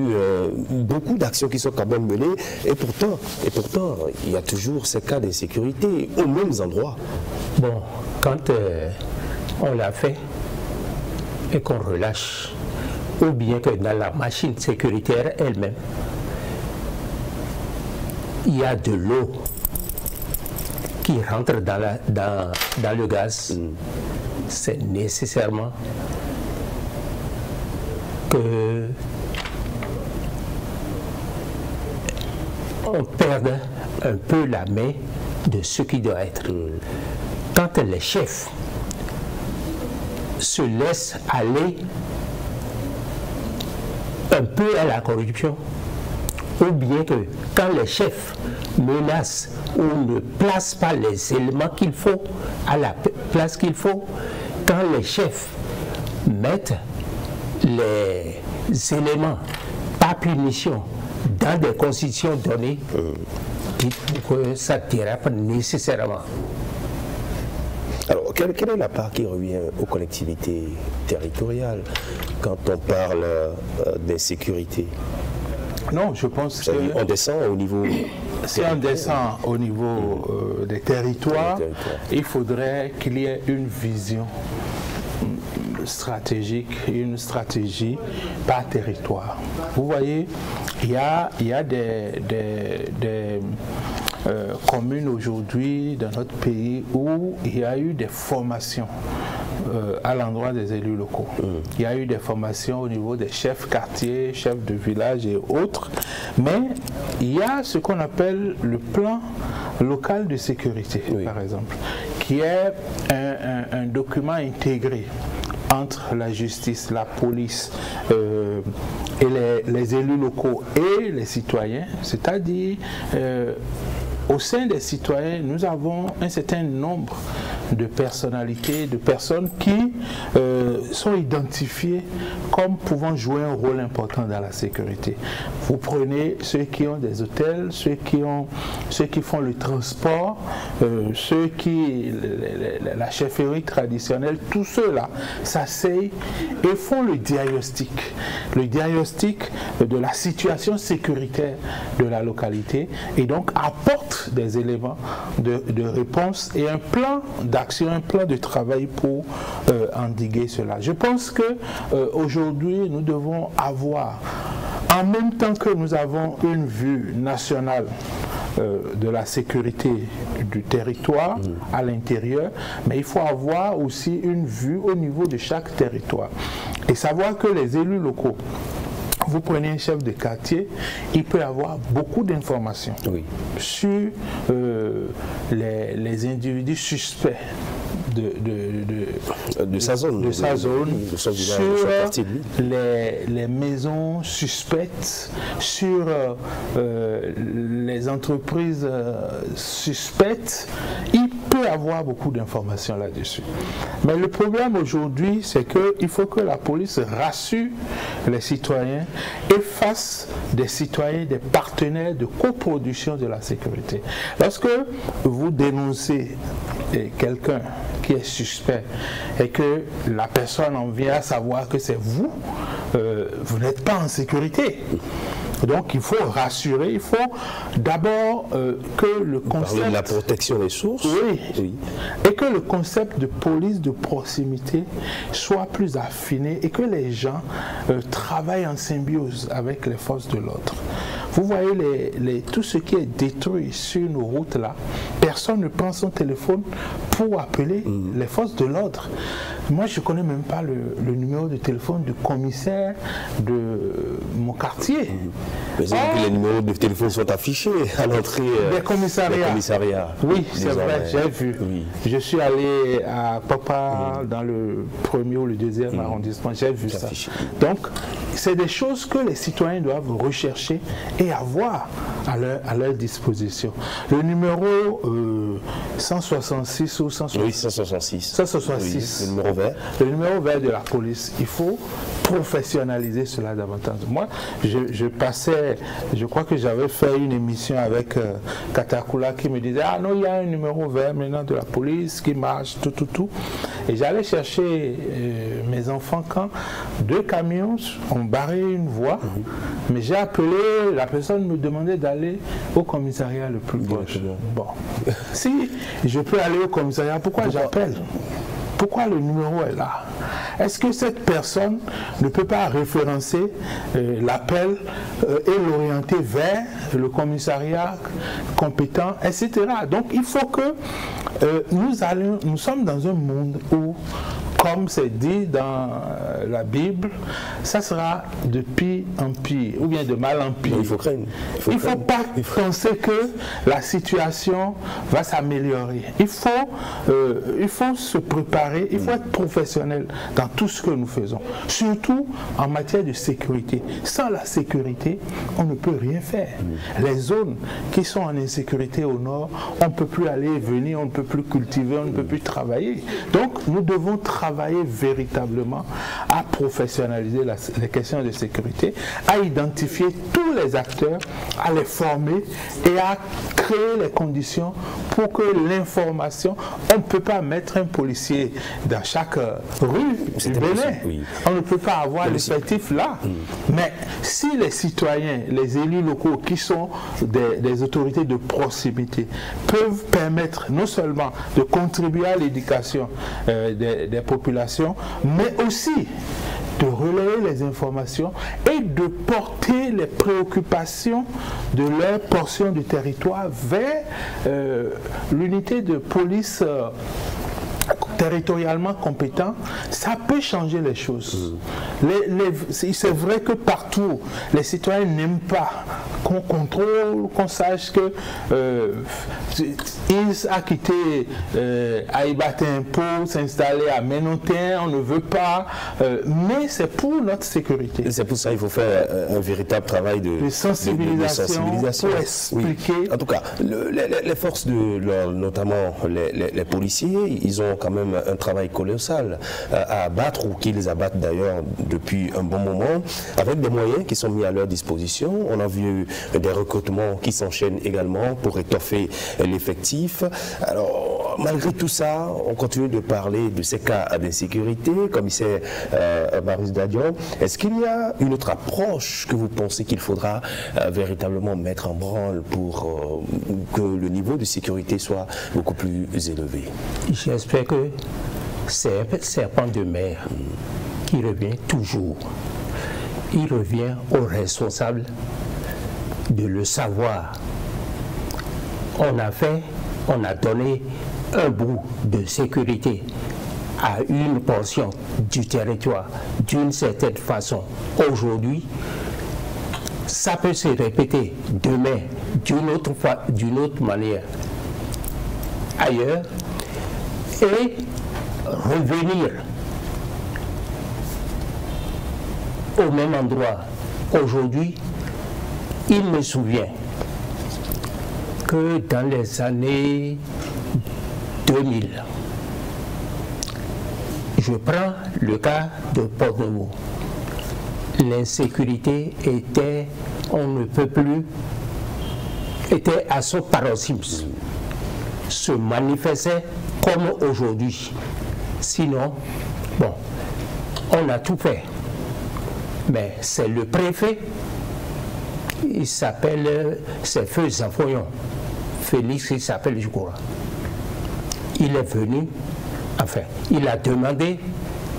beaucoup d'actions qui sont quand même menées et pourtant, il y a toujours ces cas d'insécurité aux mêmes endroits. Bon, quand on l'a fait et qu'on relâche, ou bien que dans la machine sécuritaire elle-même, il y a de l'eau qui rentre dans le gaz, c'est nécessairement que on perde un peu la main de ce qui doit être. Quand les chefs se laissent aller un peu à la corruption, ou bien que quand les chefs menacent ou ne placent pas les éléments qu'il faut à la place qu'il faut, quand les chefs mettent les éléments par punition dans des constitutions données, dites-vous que ça dérape nécessairement. Alors, quelle est la part qui revient aux collectivités territoriales quand on parle d'insécurité? Non, je pense que... On descend au niveau... Si on descend au niveau des territoires, il faudrait qu'il y ait une vision stratégique, une stratégie par territoire. Vous voyez, il y a des communes aujourd'hui dans notre pays où il y a eu des formations à l'endroit des élus locaux. Il y a eu des formations au niveau des chefs quartiers, chefs de village et autres, mais il y a ce qu'on appelle le plan local de sécurité, par exemple, qui est un document intégré entre la justice, la police et les élus locaux et les citoyens, c'est-à-dire au sein des citoyens, nous avons un certain nombre de personnalités, de personnes qui sont identifiées comme pouvant jouer un rôle important dans la sécurité. Vous prenez ceux qui ont des hôtels, ceux qui font le transport, ceux qui, la chefferie traditionnelle, tous ceux-là s'asseyent et font le diagnostic de la situation sécuritaire de la localité et donc apportent des éléments de réponse et un plan d'action, un plan de travail pour endiguer cela. Je pense que aujourd'hui nous devons avoir, en même temps que nous avons une vue nationale de la sécurité du territoire à l'intérieur, mais il faut avoir aussi une vue au niveau de chaque territoire et savoir que les élus locaux, vous prenez un chef de quartier, il peut avoir beaucoup d'informations sur les individus suspects de sa zone, sur les maisons suspectes, sur les entreprises suspectes. Il peut avoir beaucoup d'informations là-dessus. Mais le problème aujourd'hui, c'est qu'il faut que la police rassure les citoyens et fasse des citoyens des partenaires de coproduction de la sécurité. Lorsque vous dénoncez quelqu'un qui est suspect et que la personne en vient à savoir que c'est vous, vous n'êtes pas en sécurité. Donc il faut rassurer, il faut d'abord que le concept... Parler de la protection des sources. Oui. Et que le concept de police de proximité soit plus affiné et que les gens travaillent en symbiose avec les forces de l'ordre. Vous voyez tout ce qui est détruit sur nos routes là, personne ne prend son téléphone pour appeler les forces de l'ordre. Moi je ne connais même pas le numéro de téléphone du commissaire de mon quartier. Mais les numéros de téléphone sont affichés à l'entrée des commissariats. Oui, c'est vrai, j'ai vu. Oui. Je suis allé à Papa dans le 1er ou le 2e arrondissement, j'ai vu ça. Donc, c'est des choses que les citoyens doivent rechercher et avoir à leur disposition. Le numéro 166 ou 166. Oui, 166. 166. Oui, le numéro vert. Le numéro vert de la police. Il faut professionnaliser cela davantage. Moi, je passais, je crois que j'avais fait une émission avec Katakula qui me disait, ah non, il y a un numéro vert maintenant de la police qui marche, tout. Et j'allais chercher mes enfants quand 2 camions ont barré une voie, mais j'ai appelé, la personne me demandait d'aller au commissariat le plus proche. Bon, si je peux aller au commissariat, pourquoi j'appelle? Pourquoi le numéro est là? Est-ce que cette personne ne peut pas référencer l'appel et l'orienter vers le commissariat compétent, etc. Donc il faut que nous sommes dans un monde où, comme c'est dit dans la Bible, ça sera de pire en pire, ou bien de mal en pire. Il faut craindre. Il ne faut pas penser que la situation va s'améliorer. Il faut se préparer, il faut être professionnel dans tout ce que nous faisons, surtout en matière de sécurité. Sans la sécurité, on ne peut rien faire. Les zones qui sont en insécurité au nord, on ne peut plus aller et venir, on ne peut plus cultiver, on ne peut plus travailler. Donc nous devons travailler véritablement à professionnaliser les questions de sécurité, à identifier tous les acteurs, à les former et à créer les conditions pour que l'information, on ne peut pas mettre un policier dans chaque rue du Bénin. On ne peut pas avoir l'effectif là. Mais si les citoyens, les élus locaux qui sont des autorités de proximité peuvent permettre non seulement de contribuer à l'éducation des populations, mais aussi de relayer les informations et de porter les préoccupations de leur portion du territoire vers l'unité de police territorialement compétent, ça peut changer les choses. C'est vrai que partout, les citoyens n'aiment pas qu'on contrôle, qu'on sache que ils a quitté Aïbatempo, s'installer à Ménotin, on ne veut pas, mais c'est pour notre sécurité. C'est pour ça qu'il faut faire un véritable travail de sensibilisation pour expliquer. Oui. En tout cas, les forces de l'ordre, notamment les policiers, ils ont quand même un travail colossal à abattre, ou qu'ils abattent d'ailleurs depuis un bon moment, avec des moyens qui sont mis à leur disposition. On a vu des recrutements qui s'enchaînent également pour étoffer l'effectif. Alors, malgré tout ça, on continue de parler de ces cas d'insécurité, commissaire Marius Dadion. Est-ce qu'il y a une autre approche que vous pensez qu'il faudra véritablement mettre en branle pour que le niveau de sécurité soit beaucoup plus élevé? J'espère que c'est un serpent de mer qui revient toujours. Il revient aux responsables de le savoir. On a donné un bout de sécurité à une portion du territoire d'une certaine façon. Aujourd'hui, ça peut se répéter demain d'une autre manière ailleurs et revenir au même endroit. Aujourd'hui, il me souvient que dans les années 2000, je prends le cas de Port-Nouveau. L'insécurité était, on ne peut plus, était à son paroxysme, se manifestait comme aujourd'hui. Sinon, bon, on a tout fait. Mais c'est le préfet, il s'appelle, c'est Feu Zafoyon, Félix il s'appelle, je crois. Il est venu, enfin, il a demandé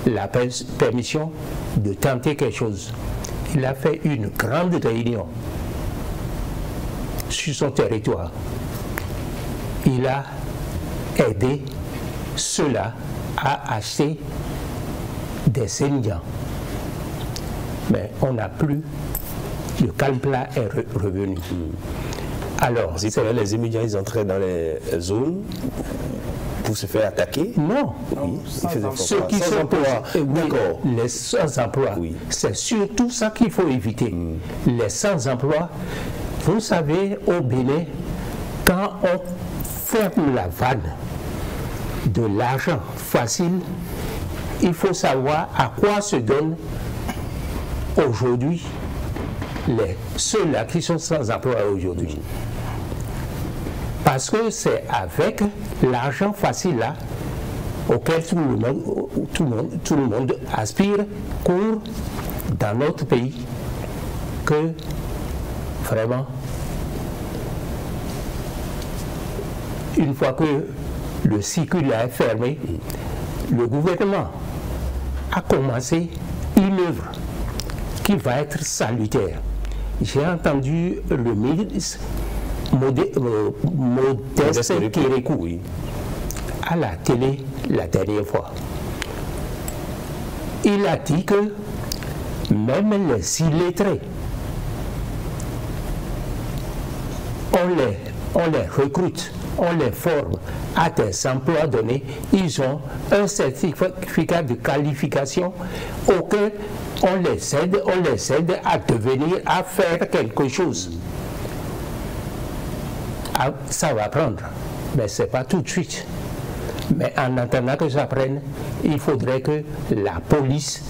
la permission de tenter quelque chose. Il a fait une grande réunion sur son territoire. Il a aidé ceux-là à acheter des saignants. Mais on n'a plus, le calme plat est revenu. Alors, c'est vrai, les immigrants, ils entraient dans les zones pour se faire attaquer? Non. Oui, ceux qui sont les sans-emploi, oui. C'est surtout ça qu'il faut éviter. Les sans-emploi, vous savez, au Bénin, quand on ferme la vanne de l'argent facile, il faut savoir à quoi se donnent aujourd'hui ceux-là qui sont sans emploi aujourd'hui. Parce que c'est avec l'argent facile là auquel tout le monde aspire, court dans notre pays, que vraiment, une fois que le cycle est fermé, le gouvernement a commencé une œuvre qui va être salutaire. J'ai entendu le ministre Modeste Kérékou, oui, à la télé la dernière fois. Il a dit que même les illettrés, on les recrute, on les forme à des emplois donnés, ils ont un certificat de qualification auquel on les aide à devenir, à faire quelque chose. Ça va prendre, mais ce n'est pas tout de suite. Mais en attendant que ça prenne, il faudrait que la police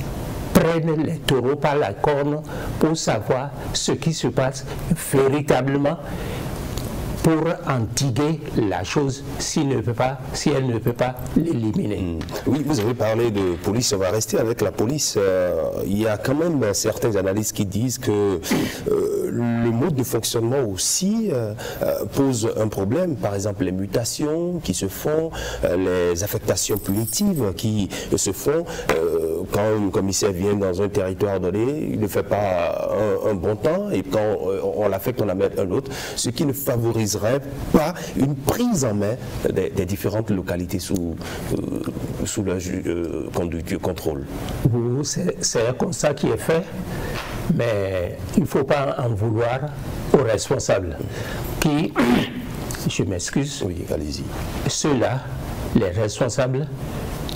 prenne les taureaux par la corne pour savoir ce qui se passe véritablement, pour endiguer la chose si elle ne peut pas l'éliminer. Oui, vous avez parlé de police, on va rester avec la police. Il y a quand même certaines analyses qui disent que le mode de fonctionnement aussi pose un problème. Par exemple, les mutations qui se font, les affectations punitives qui se font. Quand un commissaire vient dans un territoire donné, il ne fait pas un bon temps, et quand on l'affecte, on amène un autre, ce qui ne favoriserait pas une prise en main des différentes localités sous le conduite du contrôle. C'est un constat qui est fait, mais il ne faut pas en vouloir aux responsables qui, je m'excuse, oui, allez-y. Ceux-là, les responsables,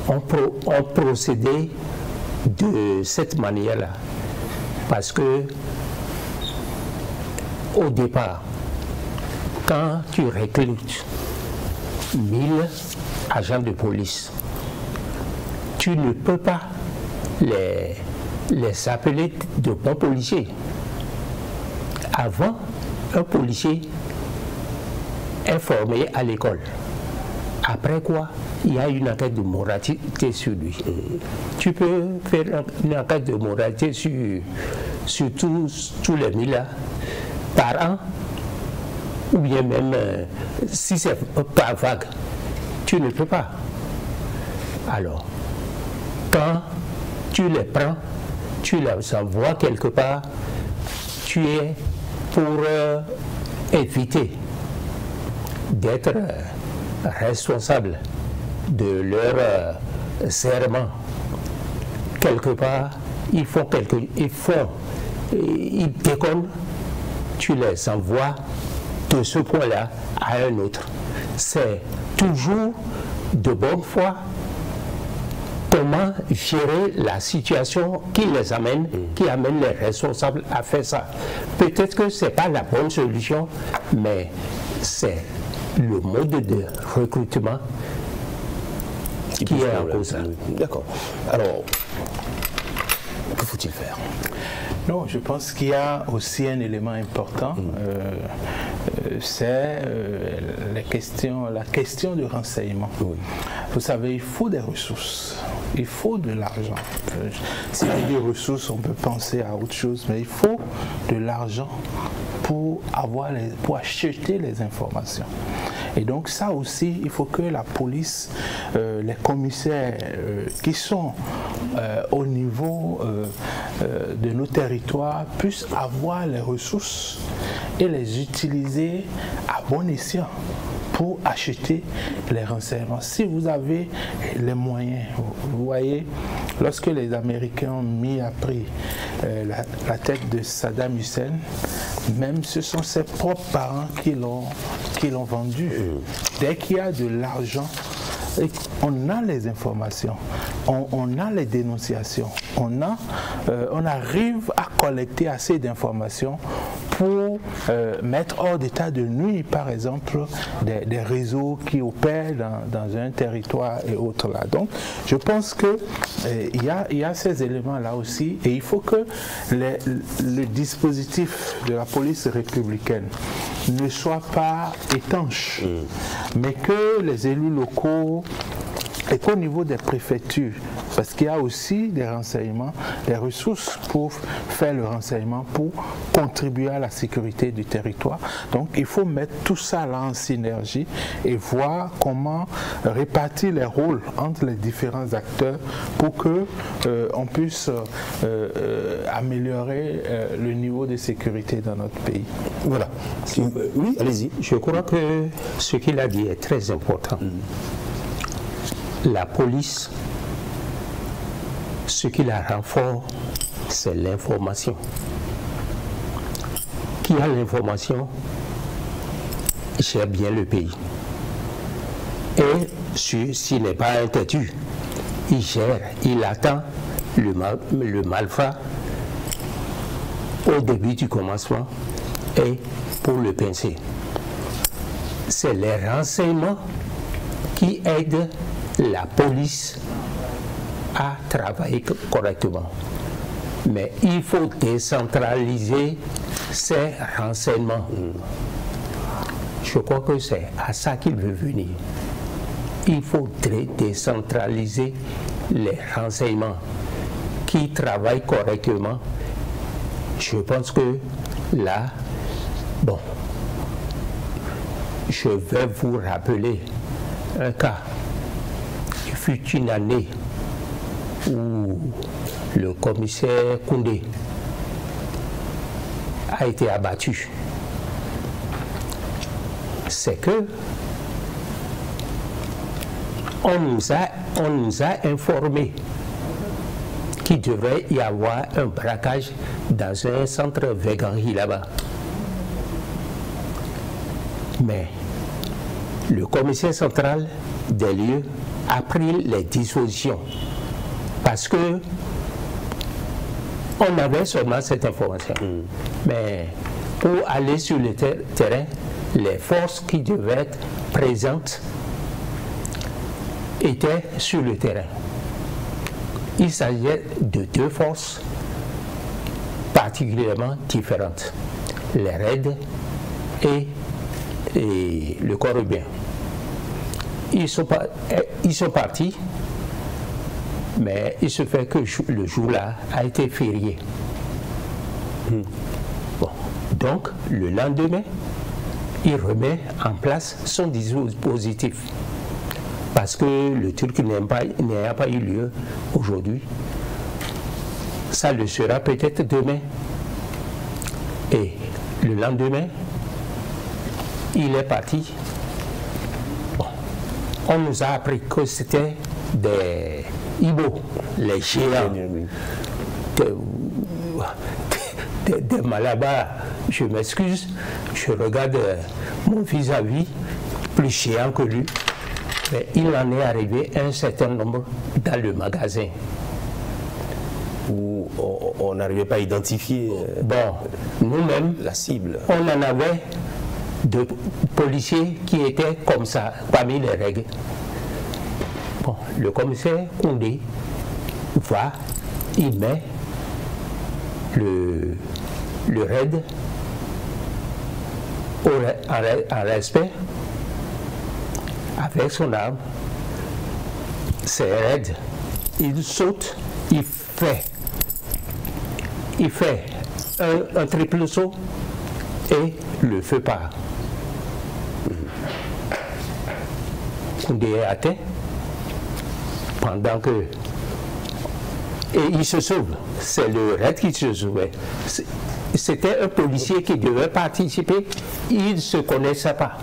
ont procédé de cette manière-là. Parce que, au départ, quand tu recrutes 1000 agents de police, tu ne peux pas les appeler de bons policiers. Avant, un policier est formé à l'école. Après quoi, il y a une enquête de moralité sur lui. Tu peux faire une enquête de moralité sur tous les 1000 par an, ou bien même si c'est par vague. Tu ne peux pas. Alors, quand tu les prends, tu les envoies quelque part, tu es pour éviter d'être responsable de leur serment. Quelque part, ils déconnent, tu les envoies de ce point-là à un autre. C'est toujours de bonne foi comment gérer la situation qui les amène, qui amène les responsables à faire ça. Peut-être que ce n'est pas la bonne solution, mais c'est le mode de recrutement qui est en cause. D'accord. Alors, que faut-il faire? Non, je pense qu'il y a aussi un élément important, c'est la question du renseignement. Oui. Vous savez, il faut des ressources, il faut de l'argent. Si on dit ressources, on peut penser à autre chose, mais il faut de l'argent pour acheter les informations. Et donc ça aussi, il faut que la police, les commissaires qui sont au niveau de nos territoires puissent avoir les ressources et les utiliser à bon escient pour acheter les renseignements. Si vous avez les moyens, vous voyez, lorsque les Américains ont mis à prix la tête de Saddam Hussein, même ce sont ses propres parents qui l'ont vendu. Dès qu'il y a de l'argent, on a les informations, on a les dénonciations, on arrive à collecter assez d'informations pour mettre hors d'état de nuire, par exemple, des réseaux qui opèrent dans un territoire et autres là. Donc, je pense que il y a ces éléments-là aussi, et il faut que le dispositif de la police républicaine ne soit pas étanche, mais que les élus locaux et qu'au niveau des préfectures, parce qu'il y a aussi des renseignements, des ressources pour faire le renseignement, pour contribuer à la sécurité du territoire. Donc il faut mettre tout ça là en synergie et voir comment répartir les rôles entre les différents acteurs pour que on puisse améliorer le niveau de sécurité dans notre pays. Voilà. Oui, allez-y. Je crois que ce qu'il a dit est très important. La police, ce qui la renforce, c'est l'information. Qui a l'information gère bien le pays. Et s'il n'est pas un têtu, il gère, il attend le malfrat au début du commencement et pour le pincer. C'est les renseignements qui aident la police à travailler correctement. Mais il faut décentraliser ces renseignements. Je crois que c'est à ça qu'il veut venir. Il faut décentraliser les renseignements qui travaillent correctement. Je pense que là, bon, je vais vous rappeler un cas. Il fut une année où le commissaire Koundé a été abattu. C'est que on nous a informé qu'il devrait y avoir un braquage dans un centre véganerie là-bas. Mais le commissaire central des lieux a pris les dispositions parce que on avait seulement cette information. Mais pour aller sur le terrain, les forces qui devaient être présentes étaient sur le terrain. Il s'agissait de deux forces particulièrement différentes, les raids et le corps urbain. Ils sont partis, mais il se fait que le jour-là a été férié. Bon. Donc, le lendemain, il remet en place son dispositif. Parce que le truc n'a pas eu lieu aujourd'hui, ça le sera peut-être demain. Et le lendemain, il est parti. Bon. On nous a appris que c'était des Ibo, les géants, des Malabars. Je m'excuse, je regarde mon vis-à-vis, plus géant que lui. Mais il en est arrivé un certain nombre dans le magasin. Où on n'arrivait pas à identifier nous-mêmes, la cible. On en avait de policiers qui étaient comme ça, parmi les règles. Bon, le commissaire Koundé va, il met le raid en respect avec son arme. C'est raid. Il saute, il fait un triple saut et le feu part. Koundé est atteint pendant que... Et il se sauve. C'est le raid qui se sauvait. C'était un policier qui devait participer. Il ne se connaissait pas.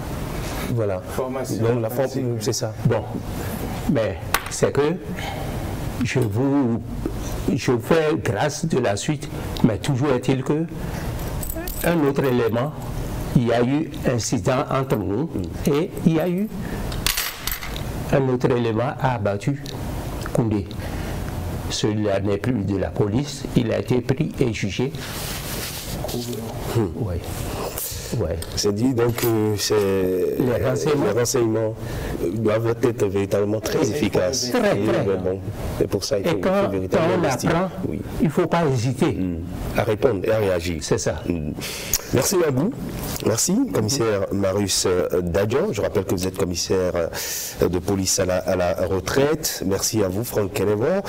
Voilà. Donc, c'est ça. Bon. Mais c'est que je vous fais grâce de la suite, mais toujours est-il que un autre élément, il y a eu incident entre nous et il y a eu un autre élément a abattu Koundé. Celui-là n'est plus de la police, il a été pris et jugé. Oui. Ouais. C'est dit donc les renseignements doivent être véritablement très efficaces. Très. Et pour ça, il faut véritablement on apprend, il ne faut pas hésiter à répondre et à réagir. C'est ça. Merci à vous. Merci, commissaire Marius Dadjan. Je rappelle que vous êtes commissaire de police à la retraite. Merci à vous, Franck Kenevan.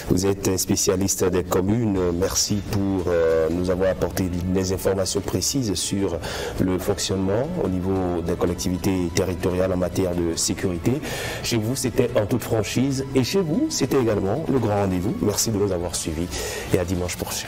Vous êtes spécialiste des communes. Merci pour nous avoir apporté des informations précises sur le fonctionnement au niveau des collectivités territoriales en matière de sécurité. Chez vous, c'était en toute franchise. Et chez vous, c'était également le grand rendez-vous. Merci de nous avoir suivis et à dimanche prochain.